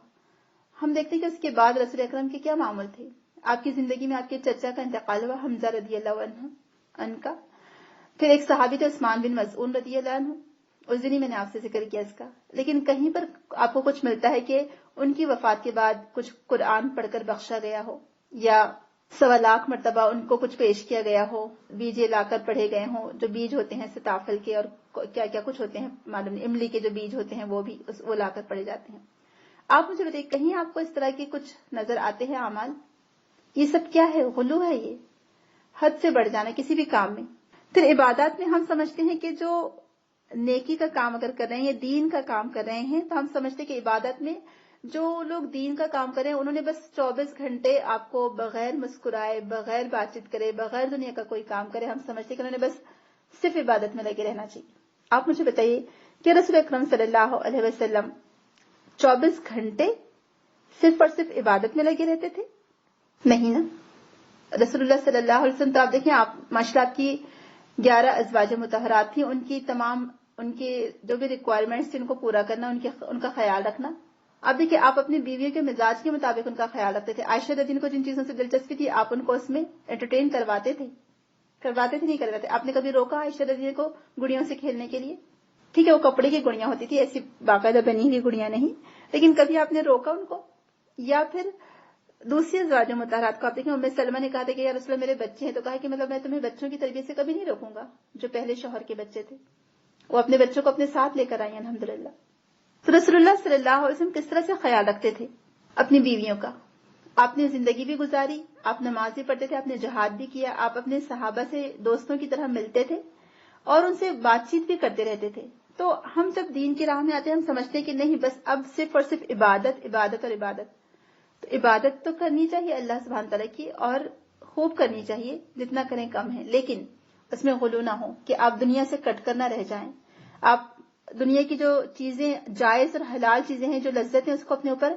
ہم دیکھتے ہیں کہ اس کے بعد رسول اکرم کے کیا معمول تھے. آپ کی زندگی میں آپ کے چچا کا انتقال ہوا, حمزہ رضی اللہ عنہ کا. پھر ایک صحابی تھے عثمان بن مظعون رضی اللہ عنہ, اس دن ہی میں نے آپ سے ذکر کیا اس کا. لیکن کہیں پر آپ کو کچھ ملتا ہے کہ ان کی وفات کے بعد کچھ قرآن پڑھ کر بخشا گیا ہو, یا 100,000 مرتبہ ان کو کچھ پیش کیا گیا ہو, بیجے لا کر پڑھے گئے ہوں, جو بیج ہوتے ہیں ستافل کے اور کیا کیا کچھ ہوتے ہیں معلوم نہیں, املی کے جو بیج ہوتے ہیں وہ بھی وہ لا کر پڑھے جاتے ہیں. آپ مجھے بتائیے کہیں آپ کو اس طرح کے کچھ نظر آتے ہیں اعمال؟ یہ سب کیا ہے؟ غلو ہے, یہ حد سے بڑھ جانا کسی بھی کام میں. پھر عبادات میں ہم سمجھتے ہیں کہ جو نیکی کا کام اگر کر رہے ہیں یا دین کا کام کر رہے ہیں تو ہم سمجھتے ہیں کہ عبادت میں جو لوگ دین کا کام کریں انہوں نے بس 24 گھنٹے آپ کو بغیر مسکرائے، بغیر بات چیت کرے، بغیر دنیا کا کوئی کام کرے، ہم سمجھتے کہ انہوں نے بس صرف عبادت میں لگے رہنا چاہیے. آپ مجھے بتائیے کہ رسول اکرم صلی اللہ علیہ وسلم 24 گھنٹے صرف اور صرف عبادت میں لگے رہتے تھے؟ نہیں نا. رسول اللہ صلی اللہ علیہ وسلم تو آپ دیکھیں، آپ ماشاء اللہ کی 11 ازواج مطہرات تھیں، ان کی تمام ان کے جو بھی ریکوائرمنٹس تھیں ان کو پورا کرنا، ان کا خیال رکھنا. آپ دیکھیں، آپ اپنی بیویوں کے مزاج کے مطابق ان کا خیال رکھتے تھے. عائشہ رضی اللہ عنہا کو جن چیزوں سے دلچسپی تھی آپ ان کو اس میں انٹرٹین کرواتے تھے نہیں کرواتے؟ آپ نے کبھی روکا عائشہ رضی اللہ عنہا کو گڑیوں سے کھیلنے کے لیے؟ ٹھیک ہے، وہ کپڑے کی گڑیاں ہوتی تھی، ایسی باقاعدہ بنی ہوئی گڑیاں نہیں، لیکن کبھی آپ نے روکا ان کو؟ یا پھر دوسری ازواج مطہرات کو آپ دیکھیں، ام سلمہ نے کہا تھا کہ یا رسول اللہ میرے بچے ہیں، تو کہا کہ مطلب میں تمہیں بچوں کی تربیت سے کبھی نہیں روکوں گا. جو پہلے شوہر کے بچے تھے وہ اپنے بچوں کو اپنے ساتھ لے کر آئی الحمدللہ. تو رسول اللہ صلی اللہ علیہ وسلم کس طرح سے خیال رکھتے تھے اپنی بیویوں کا؟ آپ نے زندگی بھی گزاری، آپ نماز بھی پڑھتے تھے، آپ نے جہاد بھی کیا، آپ اپنے صحابہ سے دوستوں کی طرح ملتے تھے اور ان سے بات چیت بھی کرتے رہتے تھے. تو ہم جب دین کی راہ میں آتے ہیں ہم سمجھتے ہیں کہ نہیں، بس اب صرف اور صرف عبادت عبادت اور عبادت. تو عبادت تو کرنی چاہیے اللہ سبحانہ تعالیٰ کی، اور خوب کرنی چاہیے، جتنا کریں کم ہے، لیکن اس میں غلو نہ ہو کہ آپ دنیا سے کٹ کر نہ رہ جائیں. آپ دنیا کی جو چیزیں جائز اور حلال چیزیں ہیں، جو لذت ہیں، اس کو اپنے اوپر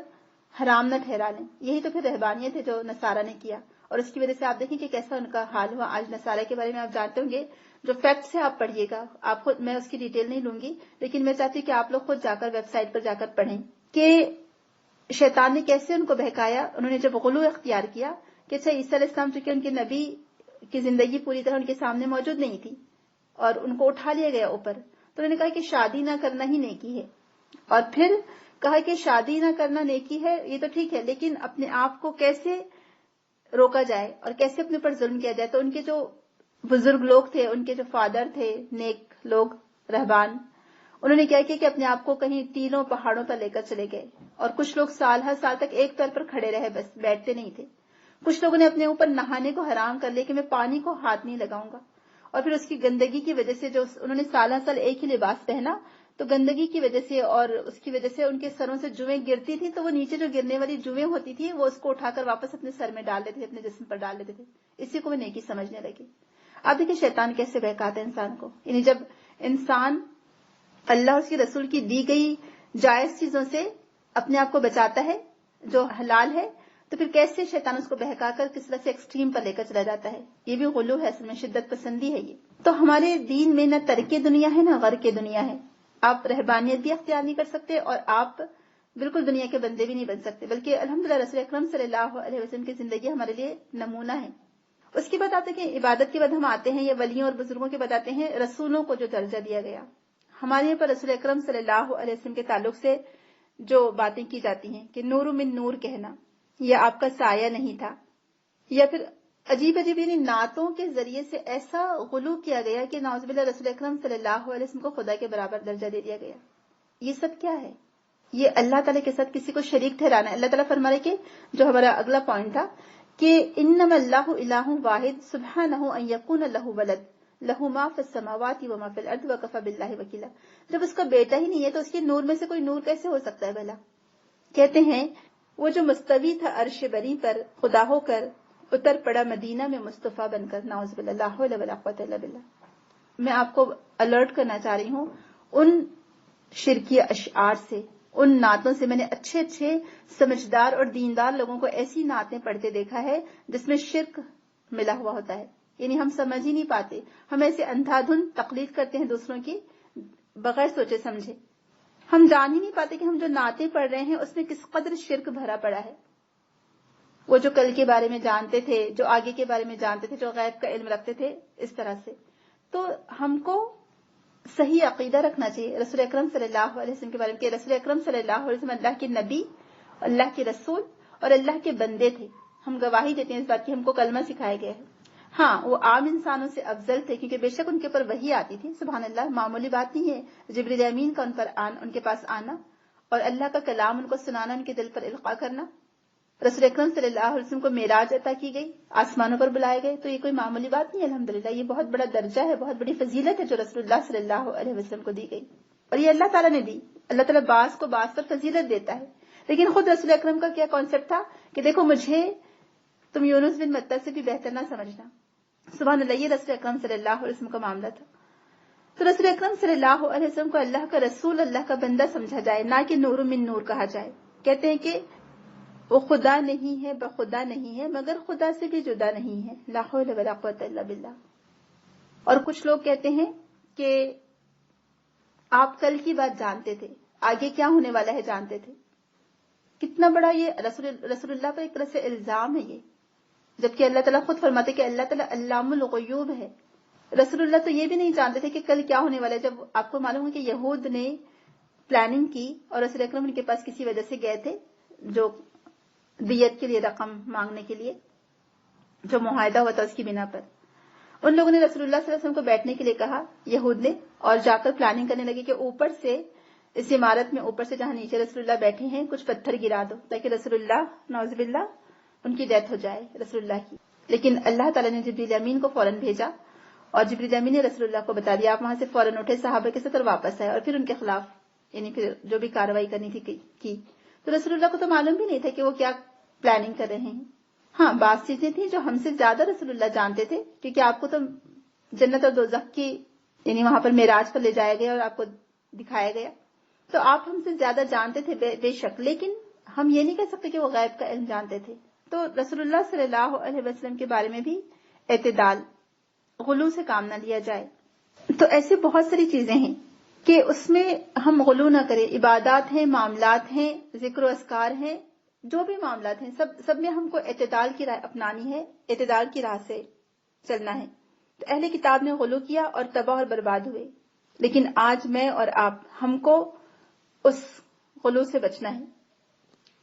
حرام نہ ٹھہرا لیں. یہی تو پھر رہبانیت ہے جو نصارہ نے کیا، اور اس کی وجہ سے آپ دیکھیں کہ کیسا ان کا حال ہوا. آج نصارہ کے بارے میں آپ جانتے ہوں گے، جو فیکٹس ہے آپ پڑھیے گا، آپ خود، میں اس کی ڈیٹیل نہیں لوں گی، لیکن میں چاہتی ہوں کہ آپ لوگ خود جا کر ویب سائٹ پر جا کر پڑھیں کہ شیطان نے کیسے ان کو بہکایا. انہوں نے جب غلو اختیار کیا کہ اچھا عیسیٰ علیہ السلام چونکہ ان کے نبی کی زندگی پوری طرح ان کے سامنے موجود نہیں تھی اور ان کو اٹھا لیا گیا اوپر، تو انہوں نے کہا کہ شادی نہ کرنا ہی نیکی ہے. اور پھر کہا کہ شادی نہ کرنا نیکی ہے، یہ تو ٹھیک ہے، لیکن اپنے آپ کو کیسے روکا جائے اور کیسے اپنے اوپر ظلم کیا جائے. تو ان کے جو بزرگ لوگ تھے، ان کے جو فادر تھے، نیک لوگ، رہبان، انہوں نے کیا کیا کہ اپنے آپ کو کہیں ٹیلوں پہاڑوں پر لے کر چلے گئے، اور کچھ لوگ سال ہر سال تک ایک پیر پر کھڑے رہے، بس بیٹھتے نہیں تھے. کچھ لوگوں نے اپنے اوپر نہانے کو حرام کر لیا کہ میں پانی کو ہاتھ نہیں لگاؤں گا، اور پھر اس کی گندگی کی وجہ سے جو انہوں نے سال ہر سال ایک ہی لباس پہنا، تو گندگی کی وجہ سے اور اس کی وجہ سے ان کے سروں سے جوئیں گرتی تھی، تو وہ نیچے جو گرنے والی جوئیں ہوتی تھی وہ اس کو اٹھا کر واپس اپنے سر میں ڈال دیتے تھے، اپنے جسم پر ڈال دیتے تھے. اسی کو وہ نیکی سمجھنے لگے. آپ دیکھیں شیطان کیسے بہکاتا ہے انسان کو. یعنی جب انسان اللہ اور اس کے رسول کی دی گئی جائز چیزوں سے اپنے آپ کو بچاتا ہے جو حلال ہے، تو پھر کیسے شیطان اس کو بہکا کر کس طرح سے ایکسٹریم پر لے کر چلا جاتا ہے. یہ بھی غلو ہے، اصل میں شدت پسندی ہے. یہ تو ہمارے دین میں نہ ترک دنیا ہے نہ غر کے دنیا ہے. آپ رہبانیت بھی اختیار نہیں کر سکتے اور آپ بالکل دنیا کے بندے بھی نہیں بن سکتے، بلکہ الحمدللہ رسول اکرم صلی اللہ علیہ وسلم کی زندگی ہمارے لیے نمونہ ہے. اس کے بعد آتے ہیں کہ عبادت کے بعد ہم آتے ہیں، یا ولیوں اور بزرگوں کے بعد آتے ہیں رسولوں کو جو درجہ دیا گیا. ہمارے یہاں پر رسول اکرم صلی اللہ علیہ وسلم کے تعلق سے جو باتیں کی جاتی ہیں کہ نور من نور کہنا، یا آپ کا سایہ نہیں تھا، یا پھر عجیب عجیب یعنی نعتوں کے ذریعے سے ایسا غلو کیا گیا کہ نعوذ باللہ رسول اکرم صلی اللہ علیہ وسلم کو خدا کے برابر درجہ دے دیا گیا. یہ سب کیا ہے؟ یہ اللہ تعالیٰ کے ساتھ کسی کو شریک ٹھہرانا ہے. اللہ تعالیٰ فرما رہے کہ جو ہمارا اگلا پوائنٹ تھا کہ انما اللہ الہ واحد سبحانہ ان یکون لہ ولد لہ ما فی السماوات و ما فی الارض وکفی باللہ وکیلا. جب اس کا بیٹا ہی نہیں ہے تو اس کے نور میں سے کوئی نور کیسے ہو سکتا ہے بھلا؟ کہتے ہیں وہ جو مستوی تھا عرش بری پر خدا ہو کر اتر پڑا مدینہ میں مصطفیٰ بن کر. نعوذ باللہ، لا حول ولا قوۃ الا باللہ. میں آپ کو الرٹ کرنا چاہ رہی ہوں ان شرکی اشعار سے، ان نعتوں سے. میں نے اچھے اچھے سمجھدار اور دیندار لوگوں کو ایسی نعتیں پڑھتے دیکھا ہے جس میں شرک ملا ہوا ہوتا ہے. یعنی ہم سمجھ ہی نہیں پاتے، ہم ایسے اندھا دھند تقلید کرتے ہیں دوسروں کی بغیر سوچے سمجھے. ہم جان ہی نہیں پاتے کہ ہم جو نعتیں پڑھ رہے ہیں اس میں کس قدر شرک بھرا پڑا ہے. وہ جو کل کے بارے میں جانتے تھے، جو آگے کے بارے میں جانتے تھے، جو غیب کا علم رکھتے تھے اس طرح سے. تو ہم کو صحیح عقیدہ رکھنا چاہیے رسول اکرم صلی اللہ علیہ وسلم کے بارے میں کہ رسول اکرم صلی اللہ علیہ وسلم اللہ کے نبی، اللہ کے رسول اور اللہ کے بندے تھے. ہم گواہی دیتے ہیں اس بات کی، ہم کو کلمہ سکھایا گیا ہے. ہاں وہ عام انسانوں سے افضل تھے کیونکہ بے شک ان کے اوپر وحی آتی تھی. سبحان اللہ، معمولی بات نہیں ہے جبریل امین کا ان کے پاس آنا اور اللہ کا کلام ان کو سنانا، ان کے دل پر القاء کرنا. رسول اکرم صلی اللہ علیہ وسلم کو معراج عطا کی گئی، آسمانوں پر بلائے گئے، تو یہ کوئی معمولی بات نہیں ہے الحمدللہ، یہ بہت بڑا درجہ ہے، بہت بڑی فضیلت ہے جو رسول اللہ صلی اللہ علیہ وسلم کو دی گئی، اور یہ اللہ تعالیٰ نے دی۔ اللہ تعالیٰ بعض کو بعض پر فضیلت دیتا ہے، لیکن خود رسول اکرم کا کیا کانسیپٹ تھا کہ دیکھو مجھے تم یونس بن متی سے بھی بہتر نہ سمجھنا۔ سبحان اللہ، یہ رسول اکرم صلی اللہ علیہ وسلم کا معاملہ تھا۔ تو رسول اکرم صلی اللہ علیہ وسلم کو اللہ کا رسول، اللہ کا بندہ سمجھا جائے، نہ کہ نور من نور کہا جائے۔ کہتے ہیں کہ وہ خدا نہیں ہے، بخدا نہیں ہے، مگر خدا سے بھی جدا نہیں ہے، لا حول ولا قوت الا باللہ۔ اور کچھ لوگ کہتے ہیں کہ آپ کل کی بات جانتے تھے، آگے کیا ہونے والا ہے جانتے تھے۔ کتنا بڑا یہ رسول اللہ پر ایک طرح سے الزام ہے یہ، جبکہ اللہ تعالیٰ خود فرماتے کہ اللہ تعالیٰ علام الغیوب ہے۔ رسول اللہ تو یہ بھی نہیں جانتے تھے کہ کل کیا ہونے والا ہے۔ جب آپ کو معلوم ہے کہ یہود نے پلاننگ کی اور رسول اکرم ان کے پاس کسی وجہ سے گئے تھے، جو دیت کے لیے رقم مانگنے کے لیے، جو معاہدہ ہوا تھا اس کی بنا پر، ان لوگوں نے رسول اللہ صلی اللہ علیہ وسلم کو بیٹھنے کے لیے کہا، یہود نے، اور جا کر پلاننگ کرنے لگے کہ اوپر سے اس عمارت میں اوپر سے جہاں نیچے رسول اللہ بیٹھے ہیں کچھ پتھر گرا دو تاکہ رسول اللہ نعوذ باللہ ان کی ڈیتھ ہو جائے رسول اللہ کی۔ لیکن اللہ تعالیٰ نے جبریل امین کو فوراً بھیجا اور جبریل امین نے رسول اللہ کو بتا دیا، آپ وہاں سے فوراً اٹھے، صحابہ کے ساتھ اور واپس آئے اور پھر ان کے خلاف یعنی پھر جو بھی کارروائی کرنی تھی کی۔ تو رسول اللہ کو تو معلوم بھی نہیں تھا کہ وہ کیا پلاننگ کر رہے ہیں۔ ہاں، بعض چیزیں تھیں جو ہم سے زیادہ رسول اللہ جانتے تھے، کیونکہ آپ کو تو جنت اور دوزخ کی یعنی وہاں پر معراج پر لے جایا گیا اور آپ کو دکھایا گیا، تو آپ ہم سے زیادہ جانتے تھے بے شک، لیکن ہم یہ نہیں کہہ سکتے کہ وہ غیب کا علم جانتے تھے۔ تو رسول اللہ صلی اللہ علیہ وسلم کے بارے میں بھی اعتدال، غلو سے کام نہ لیا جائے۔ تو ایسے بہت ساری چیزیں ہیں کہ اس میں ہم غلو نہ کریں، عبادات ہیں، معاملات ہیں، ذکر و اذکار ہیں، جو بھی معاملات ہیں سب میں ہم کو اعتدال کی راہ اپنانی ہے، اعتدال کی راہ سے چلنا ہے۔ تو اہل کتاب نے غلو کیا اور تباہ اور برباد ہوئے، لیکن آج میں اور آپ، ہم کو اس غلو سے بچنا ہے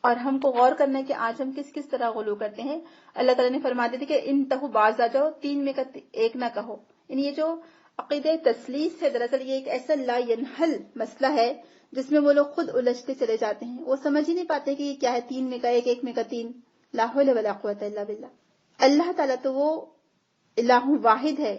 اور ہم کو غور کرنا ہے کہ آج ہم کس کس طرح غلو کرتے ہیں۔ اللہ تعالیٰ نے فرما دیتے کہ ان تہو باز آ جاؤ، تین میں کا ایک نہ کہو۔ یعنی یہ جو عقیدہ تسلیس ہے، دراصل یہ ایک ایسا لا ینحل مسئلہ ہے جس میں وہ لوگ خود الجھتے چلے جاتے ہیں، وہ سمجھ ہی نہیں پاتے کہ یہ کیا ہے، تین میں کا ایک، ایک میں کا تین، لا حول ولا قوت الا باللہ۔ اللہ تعالیٰ تو وہ الہ واحد ہے،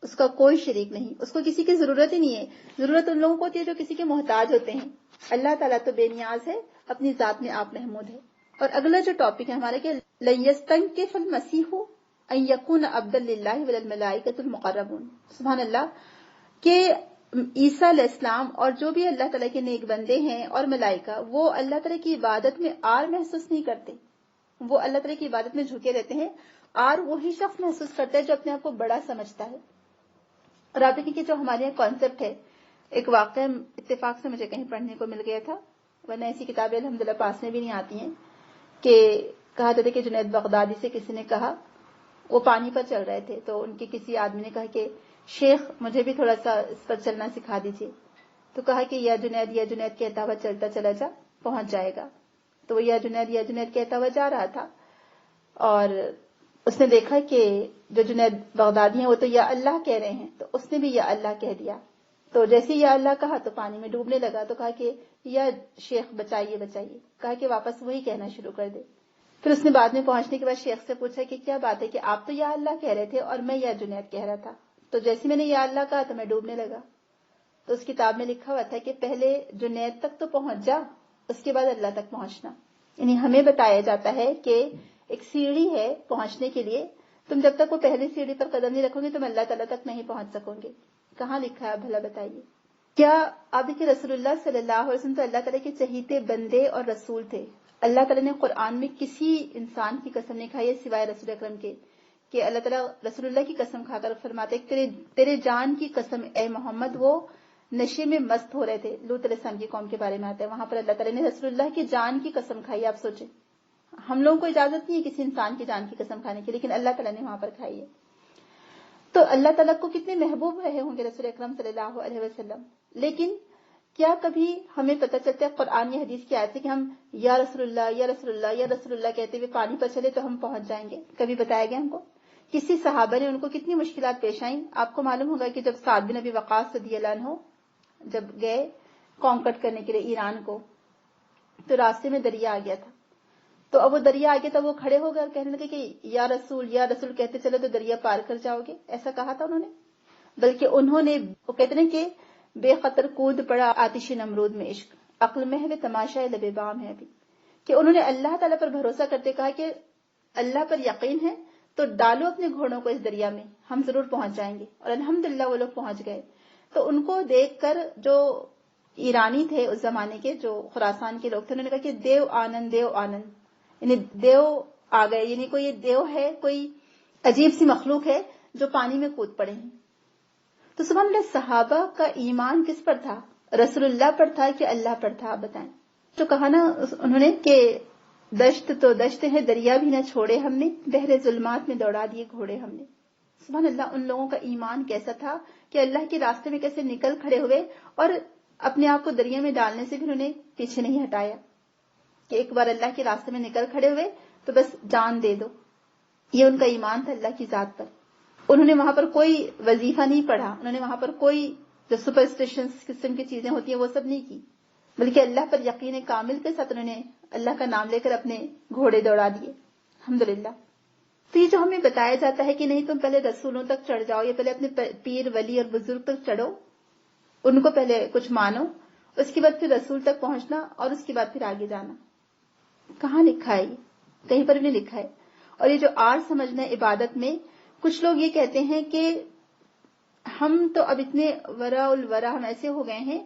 اس کا کوئی شریک نہیں، اس کو کسی کی ضرورت ہی نہیں ہے۔ ضرورت ان لوگوں کو ہوتی ہے جو کسی کے محتاج ہوتے ہیں۔ اللہ تعالیٰ تو بے نیاز ہے، اپنی ذات میں آپ محمود ہے۔ اور اگلا جو ٹاپک ہے ہمارے کہ لن یستنکف المسیح ان یکون عبدا للہ وللملائکۃ المقربون، سبحان اللہ، کہ عیسیٰ علیہ السلام اور جو بھی اللہ تعالیٰ کے نیک بندے ہیں اور ملائکہ، وہ اللہ تعالیٰ کی عبادت میں آر محسوس نہیں کرتے، وہ اللہ تعالیٰ کی عبادت میں جھکے رہتے ہیں۔ آر وہی شخص محسوس کرتا ہے جو اپنے آپ کو بڑا سمجھتا ہے۔ اور آپ دیکھیں کہ جو ہمارے یہاں کانسیپٹ ہے، ایک واقعہ اتفاق سے مجھے کہیں پڑھنے کو مل گیا تھا، ورنہ ایسی کتابیں الحمدللہ پاس میں بھی نہیں آتی ہیں، کہ کہا جاتا ہے کہ جنید بغدادی سے کسی نے کہا، وہ پانی پر چل رہے تھے تو ان کے کسی آدمی نے کہا کہ شیخ مجھے بھی تھوڑا سا اس پر چلنا سکھا دیجیے، تو کہا کہ یا جنید کہتا ہوا چلتا چلا جا، پہنچ جائے گا۔ تو وہ یا جنید کہتا ہوا جا رہا تھا اور اس نے دیکھا کہ جو جنید بغدادی ہیں وہ تو یا اللہ کہہ رہے ہیں، تو اس نے بھی یا اللہ کہہ دیا۔ تو جیسے یا اللہ کہا تو پانی میں ڈوبنے لگا، تو کہا کہ یا شیخ بچائیے بچائیے، کہا کہ واپس وہی کہنا شروع کر دے۔ پھر اس نے بعد میں پہنچنے کے بعد شیخ سے پوچھا کہ کیا بات ہے کہ آپ تو یا اللہ کہہ رہے تھے اور میں یا جنید کہہ رہا تھا، تو جیسے میں نے یا اللہ کہا تو میں ڈوبنے لگا۔ تو اس کتاب میں لکھا ہوا تھا کہ پہلے جنید تک تو پہنچ جا، اس کے بعد اللہ تک پہنچنا۔ یعنی ہمیں بتایا جاتا ہے کہ ایک سیڑھی ہے پہنچنے کے لیے، تم جب تک وہ پہلی سیڑھی پر قدم نہیں رکھو گے تم اللہ تعالیٰ تک نہیں پہنچ سکو گے۔ کہاں لکھا ہے بھلا بتائیے؟ کیا آپ دیکھیں رسول اللہ صلی اللہ علیہ وسلم تو اللہ تعالیٰ کے چہیتے بندے اور رسول تھے۔ اللہ تعالیٰ نے قرآن میں کسی انسان کی قسم نہیں کھائی ہے سوائے رسول اکرم کے، کہ اللہ تعالیٰ رسول اللہ کی قسم کھا کر فرماتے تیرے جان کی قسم اے محمد، وہ نشے میں مست ہو رہے تھے۔ لوط علیہ السلام کی قوم کے بارے میں آتا ہے، وہاں پر اللہ تعالیٰ نے رسول اللہ کی جان کی قسم کھائی۔ آپ سوچیں، ہم لوگوں کو اجازت نہیں ہے کسی انسان کی جان کی قسم کھانے کی، لیکن اللہ تعالیٰ نے وہاں پر کھائی ہے۔ تو اللہ تعالیٰ کو کتنے محبوب رہے ہوں گے رسول اکرم صلی اللہ علیہ وسلم، لیکن کیا کبھی ہمیں پتہ چلتا ہے قرآن یا حدیث کی آیت ہے کہ ہم یا رسول اللہ یا رسول اللہ یا رسول اللہ کہتے ہوئے پانی پر چلے تو ہم پہنچ جائیں گے؟ کبھی بتایا گیا ہم کو؟ کسی صحابہ نے ان کو کتنی مشکلات پیش آئیں؟ آپ کو معلوم ہوگا کہ جب سعد بن ابی وقاص رضی اللہ عنہ جب گئے کانکٹ کرنے کے لیے ایران کو، تو راستے میں دریا آ گیا تھا، تو اب وہ دریا آگے تھا، وہ کھڑے ہو گئے اور کہنے لگے کہ یا رسول کہتے چلو تو دریا پار کر جاؤ گے، ایسا کہا تھا انہوں نے؟ بلکہ انہوں نے، وہ کہتے ہیں کہ بے خطر کود پڑا آتش نمرود میں عشق، عقل میں ہے وہ تماشائے لبے بام ہے ابھی، کہ انہوں نے اللہ تعالیٰ پر بھروسہ کرتے کہا کہ اللہ پر یقین ہے تو ڈالو اپنے گھوڑوں کو اس دریا میں، ہم ضرور پہنچ جائیں گے، اور الحمدللہ وہ لوگ پہنچ گئے۔ تو ان کو دیکھ کر جو ایرانی تھے اس زمانے کے، جو خراسان کے لوگ تھے، انہوں نے کہا کہ دیو آنند، یعنی دیو آ گئے، یعنی کوئی یہ دیو ہے، کوئی عجیب سی مخلوق ہے جو پانی میں کود پڑے ہیں۔ تو سبحان اللہ، صحابہ کا ایمان کس پر تھا؟ رسول اللہ پر تھا کہ اللہ پر تھا؟ آپ بتائیں۔ جو کہا نا انہوں نے کہ دشت تو دشت ہے دریا بھی نہ چھوڑے ہم نے، بحر ظلمات میں دوڑا دیے گھوڑے ہم نے۔ سبحان اللہ، ان لوگوں کا ایمان کیسا تھا کہ اللہ کے راستے میں کیسے نکل کھڑے ہوئے، اور اپنے آپ کو دریا میں ڈالنے سے بھی انہوں نے پیچھے نہیں ہٹایا، کہ ایک بار اللہ کے راستے میں نکل کھڑے ہوئے تو بس جان دے دو۔ یہ ان کا ایمان تھا اللہ کی ذات پر۔ انہوں نے وہاں پر کوئی وظیفہ نہیں پڑھا، انہوں نے وہاں پر کوئی جو سپرسٹیشن قسم کی چیزیں ہوتی ہیں وہ سب نہیں کی، بلکہ اللہ پر یقین کامل کے ساتھ انہوں نے اللہ کا نام لے کر اپنے گھوڑے دوڑا دیے، الحمدللہ۔ تو یہ جو ہمیں بتایا جاتا ہے کہ نہیں تم پہلے رسولوں تک چڑھ جاؤ، یا پہلے اپنے پیر ولی اور بزرگ تک چڑھو، ان کو پہلے کچھ مانو، اس کے بعد پھر رسول تک پہنچنا، اور اس کے بعد پھر آگے جانا، کہاں لکھا ہے؟ یہ کہیں پر بھی نہیں لکھا ہے۔ اور یہ جو آر سمجھنا ہے عبادت میں، کچھ لوگ یہ کہتے ہیں کہ ہم تو اب اتنے ورا الورا ہم ایسے ہو گئے ہیں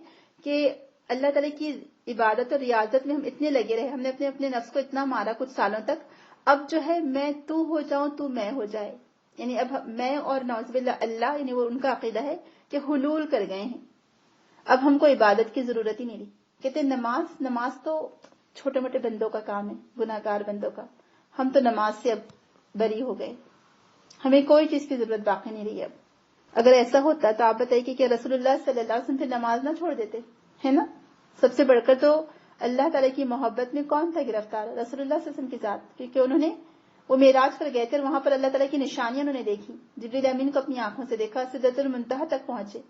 کہ اللہ تعالیٰ کی عبادت اور ریاضت میں ہم اتنے لگے رہے، ہم نے اپنے نفس کو اتنا مارا کچھ سالوں تک، اب جو ہے میں تو ہو جاؤں تو میں ہو جائے، یعنی اب میں اور نعوذ باللہ اللہ، یعنی وہ ان کا عقیدہ ہے کہ حلول کر گئے ہیں، اب ہم کو عبادت کی ضرورت ہی نہیں رہی۔ کہتے ہیں نماز تو چھوٹے موٹے بندوں کا کام ہے، گناہ گار بندوں کا، ہم تو نماز سے اب بری ہو گئے، ہمیں کوئی چیز کی ضرورت باقی نہیں رہی اب۔ اگر ایسا ہوتا تو آپ بتائیے کہ رسول اللہ صلی اللہ علیہ وسلم پھر نماز نہ چھوڑ دیتے، ہے نا؟ سب سے بڑھ کر تو اللہ تعالیٰ کی محبت میں کون تھا گرفتار؟ رسول اللہ صلی اللہ علیہ وسلم کی ذات، کیونکہ انہوں نے وہ معراج پر گئے تھے اور وہاں پر اللہ تعالیٰ کی نشانیاں انہوں نے دیکھی، جبریل امین کو اپنی آنکھوں سے دیکھا، سدرۃ المنتہا تک پہنچے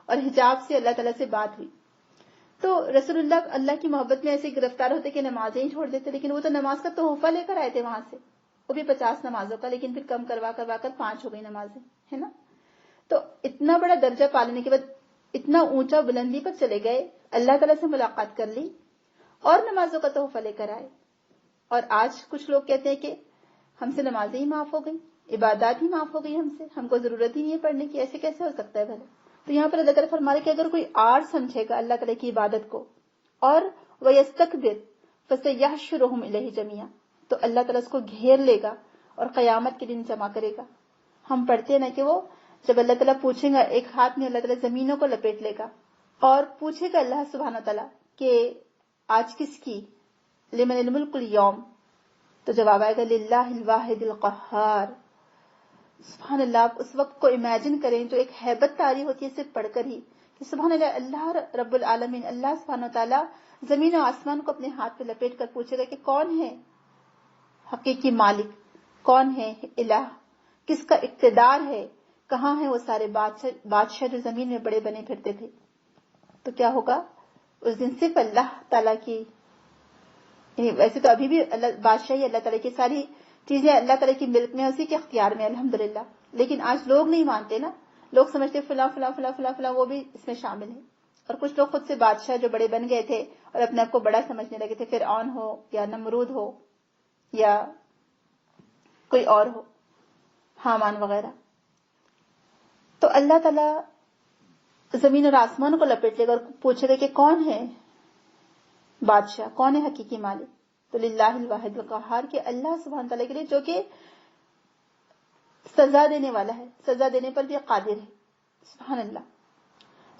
اور حجاب سے اللہ تعالیٰ سے بات ہوئی۔ تو رسول اللہ کی محبت میں ایسے گرفتار ہوتے کہ نمازیں ہی چھوڑ دیتے، لیکن وہ تو نماز کا تحفہ لے کر آئے تھے وہاں سے، وہ بھی 50 نمازوں کا، لیکن پھر کم کروا کر 5 ہو گئی نمازیں، ہے نا؟ تو اتنا بڑا درجہ پالنے کے بعد اتنا اونچا بلندی پر چلے گئے، اللہ تعالیٰ سے ملاقات کر لی اور نمازوں کا تحفہ لے کر آئے۔ اور آج کچھ لوگ کہتے ہیں کہ ہم سے نمازیں ہی معاف ہو گئی، عبادات ہی معاف ہو گئی ہم کو ضرورت ہی نہیں ہے پڑھنے کی، ایسے کیسے ہو سکتا ہے بھلا؟ تو یہاں پر اللہ تعالیٰ فرما رہے کہ اگر کوئی آر سمجھے گا اللہ تعالیٰ کی عبادت کو اور وَيَسْتَكْبِرْ فَسَيَحْشُرُهُمْ إِلَيْهِ جَمِيعًا، تو اللہ تعالیٰ اس کو گھیر لے گا اور قیامت کے دن جمع کرے گا۔ ہم پڑھتے ہیں نا کہ وہ جب اللہ تعالیٰ پوچھیں گا، ایک ہاتھ میں اللہ تعالیٰ زمینوں کو لپیٹ لے گا اور پوچھے گا اللہ سبحانہ تعالیٰ کہ آج کس کی، لمن الملک اليوم، تو جواب آئے گا للہ الواحد القہار۔ سبحان اللہ، آپ اس وقت کو امیجن کریں جو ایک ہیبت طاری ہوتی ہے صرف پڑھ کر ہی، کہ سبحان اللہ، اللہ رب العالمین، اللہ سبحانہ تعالیٰ زمین و آسمان کو اپنے ہاتھ پہ لپیٹ کر پوچھے گا کہ کون ہے حقیقی مالک، کون ہے الہ، کس کا اقتدار ہے، کہاں ہیں وہ سارے بادشاہ جو زمین میں بڑے بنے پھرتے تھے۔ تو کیا ہوگا اس دن؟ صرف اللہ تعالیٰ کی، یعنی ویسے تو ابھی بھی اللہ بادشاہی، اللہ تعالیٰ کی ساری چیزیں اللہ تعالیٰ کی ملک میں، اسی کے اختیار میں الحمدللہ، لیکن آج لوگ نہیں مانتے نا، لوگ سمجھتے فلاں فلاں فلاں فلاں فلاں وہ بھی اس میں شامل ہے، اور کچھ لوگ خود سے بادشاہ جو بڑے بن گئے تھے اور اپنے آپ کو بڑا سمجھنے لگے تھے، فرعون ہو یا نمرود ہو یا کوئی اور ہو، حامان وغیرہ۔ تو اللہ تعالیٰ زمین اور آسمان کو لپیٹ لے گا اور پوچھے گا کہ کون ہے بادشاہ، کون ہے حقیقی مالک؟ تو للہ الواحد القہار، کہ اللہ سبحانہ تعالیٰ کے لیے جو کہ سزا دینے والا ہے، سزا دینے پر بھی قادر ہے، سبحان اللہ۔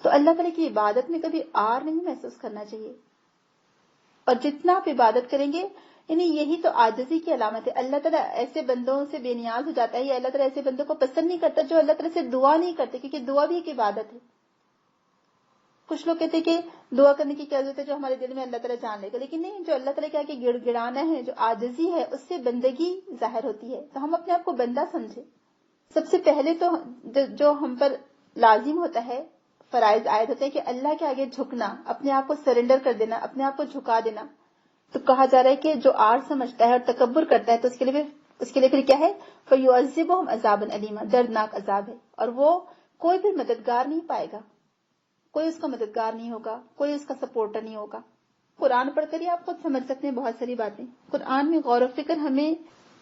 تو اللہ تعالیٰ کی عبادت میں کبھی آر نہیں محسوس کرنا چاہیے، اور جتنا آپ عبادت کریں گے، یعنی یہی تو عاجزی کی علامت ہے۔ اللہ تعالیٰ ایسے بندوں سے بے نیاز ہو جاتا ہے، یا اللہ تعالیٰ ایسے بندوں کو پسند نہیں کرتا جو اللہ تعالیٰ سے دعا نہیں کرتے، کیونکہ دعا بھی ایک عبادت ہے۔ کچھ لوگ کہتے ہیں کہ دعا کرنے کی کیا ضرورت ہے، جو ہمارے دل میں اللہ تعالیٰ جان لے گا، لیکن نہیں، جو اللہ تعالیٰ کے آگے گڑ گڑانا ہے، جو عاجزی ہے، اس سے بندگی ظاہر ہوتی ہے۔ تو ہم اپنے آپ کو بندہ سمجھے۔ سب سے پہلے تو جو ہم پر لازم ہوتا ہے، فرائض عائد ہوتے ہیں کہ اللہ کے آگے جھکنا، اپنے آپ کو سرنڈر کر دینا، اپنے آپ کو جھکا دینا، تو کہا جا رہا ہے کہ جو آر سمجھتا ہے اور تکبر کرتا ہے تو اس کے لیے پھر کیا ہے؟ فَيُعَذِّبُهُمْ عَذَابًا أَلِيمًا، دردناک عذاب ہے، اور وہ کوئی بھی مددگار نہیں پائے گا، کوئی اس کا مددگار نہیں ہوگا، کوئی اس کا سپورٹر نہیں ہوگا۔ قرآن پڑھ کر ہی آپ خود سمجھ سکتے ہیں بہت ساری باتیں۔ قرآن میں غور و فکر ہمیں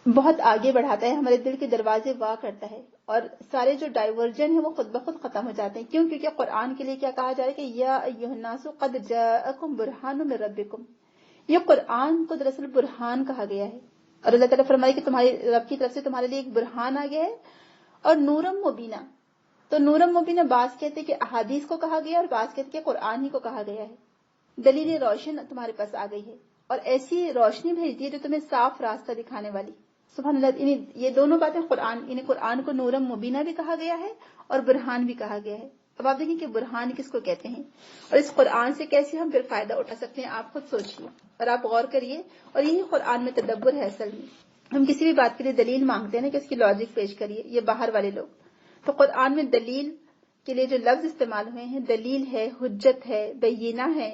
بہت آگے بڑھاتا ہے، ہمارے دل کے دروازے وا کرتا ہے، اور سارے جو ڈائیورجن ہیں وہ خود بخود ختم ہو جاتے ہیں۔ کیوں؟ کیونکہ قرآن کے لیے کیا کہا جا رہا ہے کہ یا ایھا الناس قد جاءکم برہان من ربکم، یہ قرآن کو دراصل برہان کہا گیا ہے، اور اللہ تعالیٰ فرمائے کہ تمہارے رب کی طرف سے تمہارے لیے ایک برہان آ گیا ہے، اور نورم مبینہ۔ تو نورم مبینہ بعض کہتے ہیں کہ احادیث کو کہا گیا، اور بعض کہتے ہیں کہ قرآن ہی کو کہا گیا ہے۔ دلیل روشن تمہارے پاس آ گئی ہے، اور ایسی روشنی بھیج دی ہے جو تمہیں صاف راستہ دکھانے والی۔ سبحان اللہ، یہ دونوں باتیں قرآن کو نورم مبینہ بھی کہا گیا ہے اور برہان بھی کہا گیا ہے۔ اب آپ دیکھیں کہ برہان کس کو کہتے ہیں، اور اس قرآن سے کیسے ہم پھر فائدہ اٹھا سکتے ہیں، آپ خود سوچیے اور آپ غور کریے، اور یہی قرآن میں تدبر ہے۔ اصل میں ہم کسی بھی بات کے لیے دلیل مانگتے ہیں نا کہ اس کی لاجک پیش کریے، یہ باہر والے لوگ، تو قرآن میں دلیل کے لیے جو لفظ استعمال ہوئے ہیں، دلیل ہے، حجت ہے، بینہ ہے،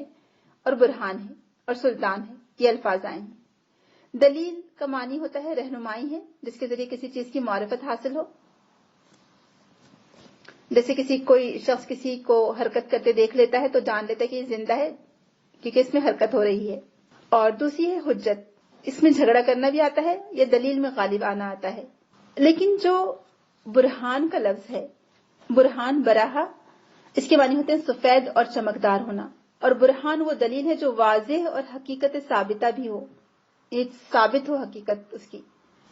اور برہان ہے، اور سلطان ہے، یہ الفاظ آئے ہیں۔ دلیل کا معنی ہوتا ہے رہنمائی ہے، جس کے ذریعے کسی چیز کی معرفت حاصل ہو، جیسے کوئی شخص کسی کو حرکت کرتے دیکھ لیتا ہے تو جان لیتا ہے کہ یہ زندہ ہے کیونکہ اس میں حرکت ہو رہی ہے۔ اور دوسری ہے حجت، اس میں جھگڑا کرنا بھی آتا ہے، یا دلیل میں غالب آنا آتا ہے۔ لیکن جو برہان کا لفظ ہے، برہان براہا، اس کے معنی ہوتے ہیں سفید اور چمکدار ہونا، اور برہان وہ دلیل ہے جو واضح اور حقیقت ثابتہ بھی ہو، یہ ثابت ہو حقیقت اس کی،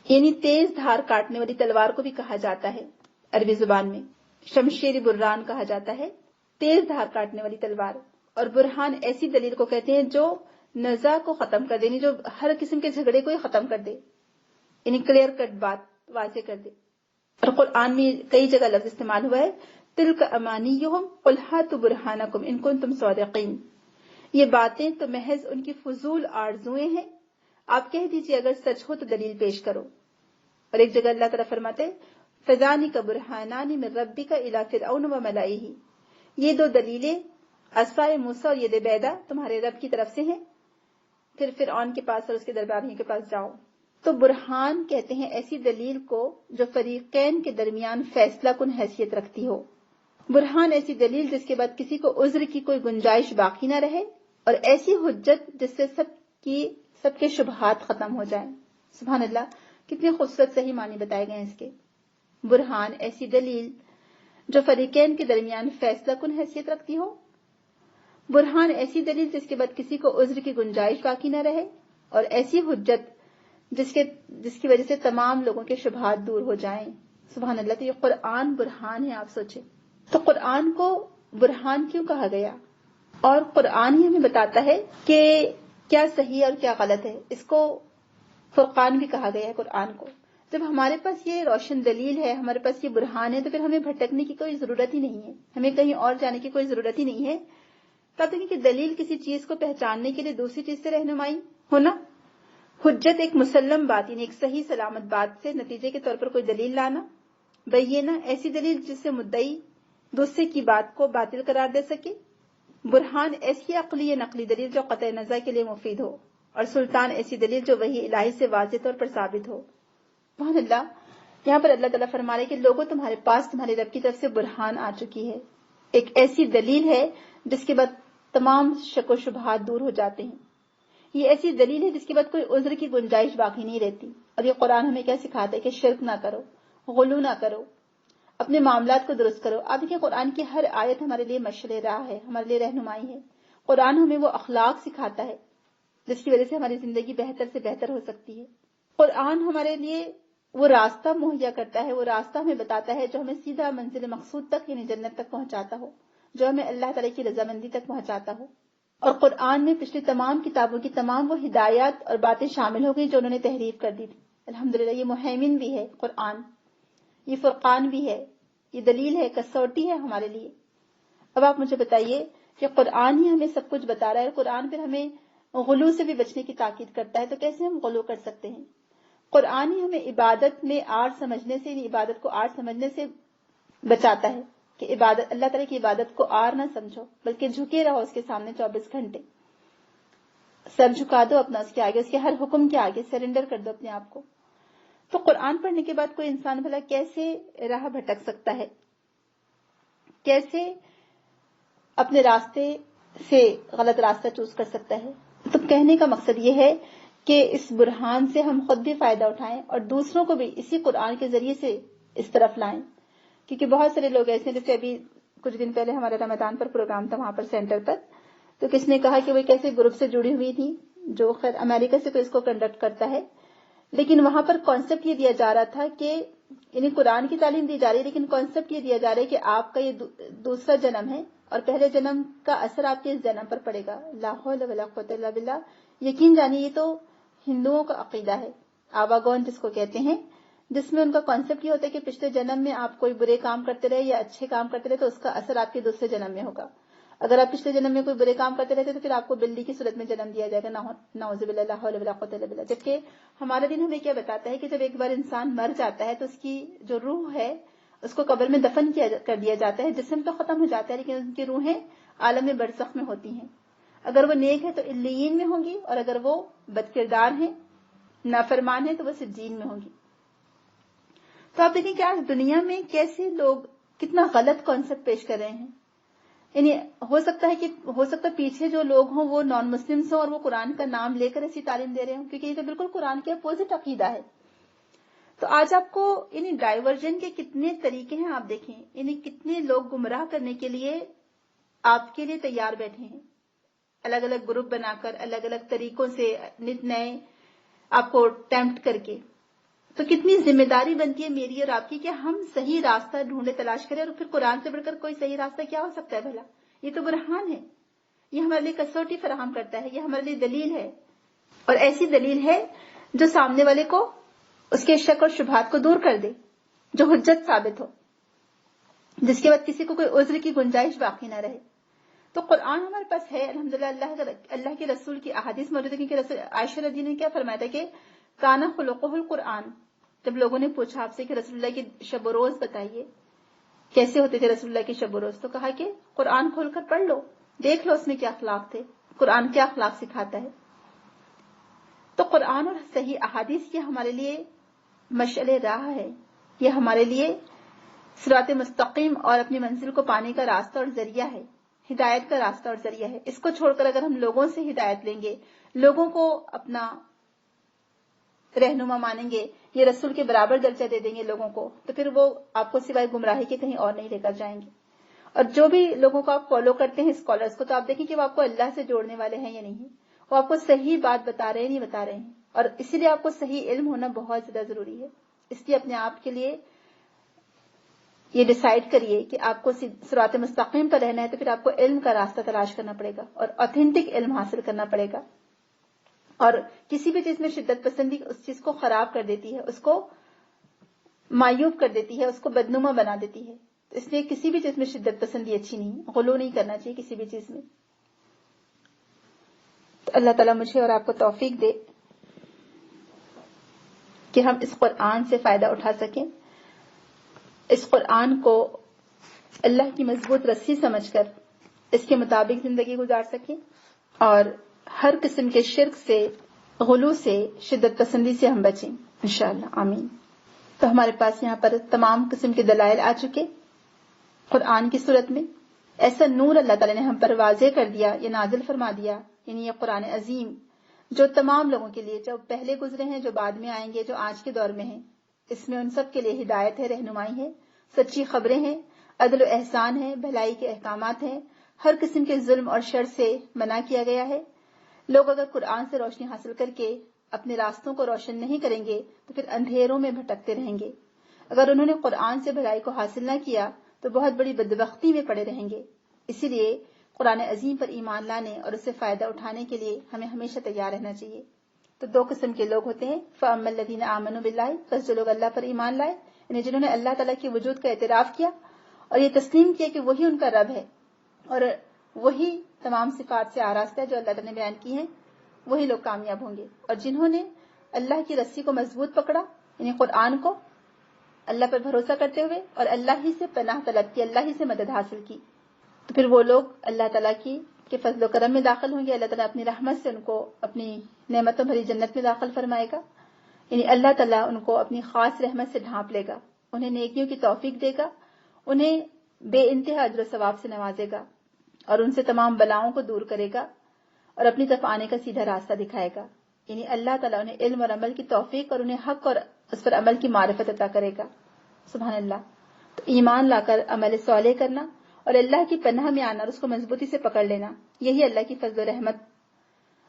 یعنی تیز دھار کاٹنے والی تلوار کو بھی کہا جاتا ہے عربی زبان میں، شمشیر بران کہا جاتا ہے، تیز دھار کاٹنے والی تلوار۔ اور برہان ایسی دلیل کو کہتے ہیں جو نزاع کو ختم کر دے، یعنی جو ہر قسم کے جھگڑے کو ہی ختم کر دے، یعنی کلیئر کٹ بات واضح کر دے۔ اور قرآن میں کئی جگہ لفظ استعمال ہوا ہے، تلک امانیہم قل ہاتوا برہانکم ان کنتم صادقین، یہ باتیں تو محض ان کی فضول آرزویں ہیں، آپ کہہ دیجیے اگر سچ ہو تو دلیل پیش کرو۔ اور ایک جگہ اللہ تعالیٰ فرماتے فذانک برہانان من ربک الی فرعون وملئہ، یہ دو دلیلیں عصائے موسیٰ اور ید بیضا تمہارے رب کی طرف سے ہیں، پھر فرعون کے پاس اور اس کے درباریوں کے پاس جاؤ۔ تو برہان کہتے ہیں ایسی دلیل کو جو فریقین کے درمیان فیصلہ کن حیثیت رکھتی ہو۔ برہان ایسی دلیل جس کے بعد کسی کو عذر کی کوئی گنجائش باقی نہ رہے، اور ایسی حجت جس سے سب کے شبہات ختم ہو جائیں۔ سبحان اللہ، کتنے خوبصورت صحیح معنی بتائے گئے ہیں اس کے۔ برہان ایسی دلیل جو فریقین کے درمیان فیصلہ کن حیثیت رکھتی ہو، برہان ایسی دلیل جس کے بعد کسی کو عذر کی گنجائش باقی نہ رہے، اور ایسی حجت جس کی وجہ سے تمام لوگوں کے شبہات دور ہو جائیں۔ سبحان اللہ، تو یہ قرآن برہان ہے، آپ سوچیں تو قرآن کو برہان کیوں کہا گیا؟ اور قرآن ہی ہمیں بتاتا ہے کہ کیا صحیح اور کیا غلط ہے، اس کو فرقان بھی کہا گیا ہے قرآن کو۔ جب ہمارے پاس یہ روشن دلیل ہے، ہمارے پاس یہ برہان ہے، تو پھر ہمیں بھٹکنے کی کوئی ضرورت ہی نہیں ہے، ہمیں کہیں اور جانے کی کوئی ضرورت ہی نہیں ہے۔ تب دیکھیں کہ دلیل کسی چیز کو پہچاننے کے لیے دوسری چیز سے رہنمائی ہونا، حجت ایک مسلم بات، یعنی ایک صحیح سلامت بات سے نتیجے کے طور پر کوئی دلیل لانا، بینہ ایسی دلیل جس سے مدعی دوسرے کی بات کو باطل قرار دے سکے، برہان ایسی عقلی یا نقلی دلیل جو قطع نظر کے لیے مفید ہو، اور سلطان ایسی دلیل جو وحی الہی سے واضح طور پر ثابت ہو۔ سبحان اللہ، یہاں پر اللہ تعالیٰ فرما رہے کہ لوگوں تمہارے پاس تمہارے رب کی طرف سے برہان آ چکی ہے، ایک ایسی دلیل ہے جس کے بعد تمام شک و شبہات دور ہو جاتے ہیں، یہ ایسی دلیل ہے جس کے بعد کوئی عذر کی گنجائش باقی نہیں رہتی۔ اور یہ قرآن ہمیں کیا سکھاتا ہے کہ شرک نہ کرو، غلو نہ کرو، اپنے معاملات کو درست کرو۔ آپ دیکھیں قرآن کی ہر آیت ہمارے لیے مشعل راہ ہے، ہمارے لیے رہنمائی ہے۔ قرآن ہمیں وہ اخلاق سکھاتا ہے جس کی وجہ سے ہماری زندگی بہتر سے بہتر ہو سکتی ہے۔ قرآن ہمارے لیے وہ راستہ مہیا کرتا ہے، وہ راستہ ہمیں بتاتا ہے جو ہمیں سیدھا منزل مقصود تک یعنی جنت تک پہنچاتا ہو، جو ہمیں اللہ تعالیٰ کی رضامندی تک پہنچاتا ہو۔ اور قرآن میں پچھلی تمام کتابوں کی تمام وہ ہدایات اور باتیں شامل ہو گئی جو انہوں نے تحریف کر دی تھی۔ الحمدللہ یہ مہیمن بھی ہے قرآن، یہ فرقان بھی ہے، یہ دلیل ہے، کسوٹی ہے ہمارے لیے۔ اب آپ مجھے بتائیے کہ قرآن ہی ہمیں سب کچھ بتا رہا ہے، قرآن پھر ہمیں غلو سے بھی بچنے کی تاکید کرتا ہے، تو کیسے ہم غلو کر سکتے ہیں؟ قرآن ہی ہمیں عبادت میں آر سمجھنے سے، عبادت کو آر سمجھنے سے بچاتا ہے کہ عبادت اللہ تعالیٰ کی عبادت کو آر نہ سمجھو بلکہ جھکے رہو اس کے سامنے 24 گھنٹے۔ سر جھکا دو اپنا اس کے آگے، اس کے ہر حکم کے آگے سرنڈر کر دو اپنے آپ کو. تو قرآن پڑھنے کے بعد کوئی انسان بھلا کیسے راہ بھٹک سکتا ہے، کیسے اپنے راستے سے غلط راستہ چوز کر سکتا ہے؟ تو کہنے کا مقصد یہ ہے کہ اس برہان سے ہم خود بھی فائدہ اٹھائیں اور دوسروں کو بھی اسی قرآن کے ذریعے سے اس طرف لائیں. کیونکہ بہت سارے لوگ ایسے ہیں، جیسے ابھی کچھ دن پہلے ہمارے رمضان پر پروگرام تھا وہاں پر سینٹر پر، تو کس نے کہا کہ وہ کیسے گروپ سے جڑی ہوئی تھی جو خیر امریکہ سے تو اس کو کنڈکٹ کرتا ہے، لیکن وہاں پر کانسیپٹ یہ دیا جا رہا تھا کہ یعنی قرآن کی تعلیم دی جا رہی ہے، لیکن کانسیپٹ یہ دیا جا رہا ہے کہ آپ کا یہ دوسرا جنم ہے اور پہلے جنم کا اثر آپ کے اس جنم پر پڑے گا. لا حول ولا قوت الا باللہ. یقین جانیے یہ تو ہندوؤں کا عقیدہ ہے، آواگون جس کو کہتے ہیں، جس میں ان کا کانسیپٹ یہ ہوتا ہے کہ پچھلے جنم میں آپ کوئی برے کام کرتے رہے یا اچھے کام کرتے رہے تو اس کا اثر آپ کے دوسرے جنم میں ہوگا. اگر آپ پچھلے جنم میں کوئی برے کام کرتے رہتے تو پھر آپ کو بلی کی صورت میں جنم دیا جائے گا. نعوذ باللہ، لا حول ولا قوت الا باللہ. جبکہ ہمارا دین ہمیں کیا بتاتا ہے کہ جب ایک بار انسان مر جاتا ہے تو اس کی جو روح ہے اس کو قبر میں دفن کر دیا جاتا ہے. جسم تو ختم ہو جاتا ہے لیکن ان کی روحیں عالم برزخ میں ہوتی ہیں. اگر وہ نیک ہے تو علیین میں ہوں گی، اور اگر وہ بد کردار ہیں، نافرمان ہیں، تو وہ سجین میں ہوں گی. تو آپ دیکھیں کہ آج دنیا میں کیسے لوگ کتنا غلط کانسیپٹ پیش کر رہے ہیں. یعنی ہو سکتا ہے پیچھے جو لوگ ہوں وہ نان مسلمس ہوں اور وہ قرآن کا نام لے کر ایسی تعلیم دے رہے ہوں، کیونکہ یہ تو بالکل قرآن کے اپوزٹ عقیدہ ہے. تو آج آپ کو یعنی ڈائیورژن کے کتنے طریقے ہیں آپ دیکھیں، یعنی کتنے لوگ گمراہ کرنے کے لیے آپ کے لیے تیار بیٹھے ہیں، الگ الگ گروپ بنا کر الگ الگ طریقوں سے نت نئے آپ کو ٹیمپٹ کر کے. تو کتنی ذمہ داری بنتی ہے میری اور آپ کی کہ ہم صحیح راستہ ڈھونڈے، تلاش کریں. اور پھر قرآن سے بڑھ کر کوئی صحیح راستہ کیا ہو سکتا ہے بھلا؟ یہ تو برہان ہے، یہ ہمارے لیے کسوٹی فراہم کرتا ہے، یہ ہمارے لیے دلیل ہے، اور ایسی دلیل ہے جو سامنے والے کو اس کے شک اور شبہات کو دور کر دے، جو حجت ثابت ہو، جس کے بعد کسی کو کوئی عذر کی گنجائش باقی نہ رہے. تو قرآن ہمارے پاس ہے الحمدللہ. اللہ کے رسول کی احادیث موجود ہے، کیونکہ رسول عائشہ رضی نے کیا فرمایا تھا کہ کانا خلقہ القرآن. جب لوگوں نے پوچھا آپ سے کہ رسول اللہ کی شب و روز بتائیے، کیسے ہوتے تھے رسول اللہ کی شب و روز، تو کہا کہ قرآن کھول کر پڑھ لو، دیکھ لو اس میں کیا اخلاق تھے، قرآن کیا اخلاق سکھاتا ہے. تو قرآن اور صحیح احادیث یہ ہمارے لیے مشعل راہ ہے، یہ ہمارے لیے صراط مستقیم اور اپنی منزل کو پانے کا راستہ اور ذریعہ ہے، ہدایت کا راستہ اور ذریعہ ہے. اس کو چھوڑ کر اگر ہم لوگوں سے ہدایت لیں گے، لوگوں کو اپنا رہنما مانیں گے، یہ رسول کے برابر درجہ دے دیں گے لوگوں کو، تو پھر وہ آپ کو سوائے گمراہی کے کہیں اور نہیں لے کر جائیں گے. اور جو بھی لوگوں کو آپ فالو کرتے ہیں اسکالرس کو، تو آپ دیکھیں کہ وہ آپ کو اللہ سے جوڑنے والے ہیں یا نہیں، وہ آپ کو صحیح بات بتا رہے ہیں نہیں بتا رہے ہیں. اور اسی لیے آپ کو صحیح علم ہونا بہت زیادہ ضروری ہے. اس لیے اپنے آپ کے لیے یہ ڈیسائیڈ کریے کہ آپ کو صراط مستقیم پر رہنا ہے، تو پھر آپ کو علم کا راستہ تلاش کرنا پڑے گا اور اوتھینٹک علم حاصل کرنا پڑے گا. اور کسی بھی چیز میں شدت پسندی اس چیز کو خراب کر دیتی ہے، اس کو معیوب کر دیتی ہے، اس کو بدنما بنا دیتی ہے. اس لیے کسی بھی چیز میں شدت پسندی اچھی نہیں، غلو نہیں کرنا چاہیے کسی بھی چیز میں. تو اللہ تعالیٰ مجھے اور آپ کو توفیق دے کہ ہم اس قرآن سے فائدہ اٹھا سکیں، اس قرآن کو اللہ کی مضبوط رسی سمجھ کر اس کے مطابق زندگی گزار سکیں، اور ہر قسم کے شرک سے، غلو سے، شدت پسندی سے ہم بچیں انشاءاللہ. آمین. تو ہمارے پاس یہاں پر تمام قسم کے دلائل آ چکے قرآن کی صورت میں. ایسا نور اللہ تعالیٰ نے ہم پر واضح کر دیا، یہ نازل فرما دیا، یعنی یہ قرآن عظیم جو تمام لوگوں کے لیے، جو پہلے گزرے ہیں، جو بعد میں آئیں گے، جو آج کے دور میں ہیں، اس میں ان سب کے لیے ہدایت ہے، رہنمائی ہے، سچی خبریں ہیں، عدل و احسان ہے، بھلائی کے احکامات ہیں، ہر قسم کے ظلم اور شر سے منع کیا گیا ہے. لوگ اگر قرآن سے روشنی حاصل کر کے اپنے راستوں کو روشن نہیں کریں گے تو پھر اندھیروں میں بھٹکتے رہیں گے. اگر انہوں نے قرآن سے بھلائی کو حاصل نہ کیا تو بہت بڑی بدبختی میں پڑے رہیں گے. اسی لیے قرآن عظیم پر ایمان لانے اور اس سے فائدہ اٹھانے کے لیے ہمیں ہمیشہ تیار رہنا چاہیے. تو دو قسم کے لوگ ہوتے ہیں، فَأَمَّا الَّذِينَ آمَنُوا بِاللَّهِ، بس جو لوگ اللہ پر ایمان لائے، یعنی جنہوں نے اللہ تعالیٰ کے وجود کا اعتراف کیا اور یہ تسلیم کیا کہ وہی ان کا رب ہے اور وہی تمام صفات سے آراستہ ہے جو اللہ تعالیٰ نے بیان کی ہیں، وہی لوگ کامیاب ہوں گے. اور جنہوں نے اللہ کی رسی کو مضبوط پکڑا، یعنی قرآن کو، اللہ پر بھروسہ کرتے ہوئے اور اللہ ہی سے پناہ طلب کی، اللہ ہی سے مدد حاصل کی، تو پھر وہ لوگ اللہ تعالیٰ کے کے فضل و کرم میں داخل ہوں گے، اللہ تعالیٰ اپنی رحمت سے ان کو اپنی نعمتوں بھری جنت میں داخل فرمائے گا، یعنی اللہ تعالیٰ ان کو اپنی خاص رحمت سے ڈھانپ لے گا، انہیں نیکیوں کی توفیق دے گا، انہیں بے انتہا اجر و ثواب سے نوازے گا اور ان سے تمام بلاؤں کو دور کرے گا اور اپنی طرف آنے کا سیدھا راستہ دکھائے گا، یعنی اللہ تعالیٰ انہیں علم اور عمل کی توفیق اور انہیں حق اور اس پر عمل کی معرفت عطا کرے گا۔ سبحان اللہ۔ تو ایمان لا کر عمل صالح کرنا اور اللہ کی پناہ میں آنا اور اس کو مضبوطی سے پکڑ لینا، یہی اللہ کی فضل و رحمت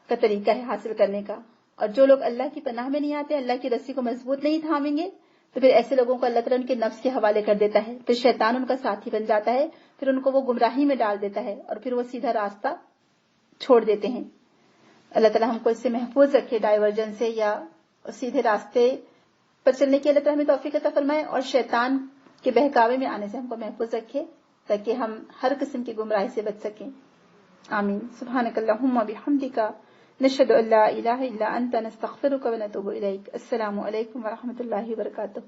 کا طریقہ ہے حاصل کرنے کا۔ اور جو لوگ اللہ کی پناہ میں نہیں آتے، اللہ کی رسی کو مضبوط نہیں تھامیں گے، تو پھر ایسے لوگوں کو اللہ تعالیٰ ان کے نفس کے حوالے کر دیتا ہے، پھر شیطان ان کا ساتھی بن جاتا ہے، پھر ان کو وہ گمراہی میں ڈال دیتا ہے اور پھر وہ سیدھا راستہ چھوڑ دیتے ہیں۔ اللہ تعالیٰ ہم کو اس سے محفوظ رکھے، ڈائیورجن سے یا سیدھے راستے پر چلنے کی اللہ تعالیٰ ہمیں توفیق عطا فرمائے، اور شیطان کے بہکاوے میں آنے سے ہم کو محفوظ رکھے تاکہ ہم ہر قسم کی گمراہی سے بچ سکیں۔ آمین۔ سبحانک اللہم و بحمدک، نشہد ان لا الہ الا انت، نستغفرک و نتوب الیک۔ السلام علیکم و رحمۃ اللہ وبرکاتہ۔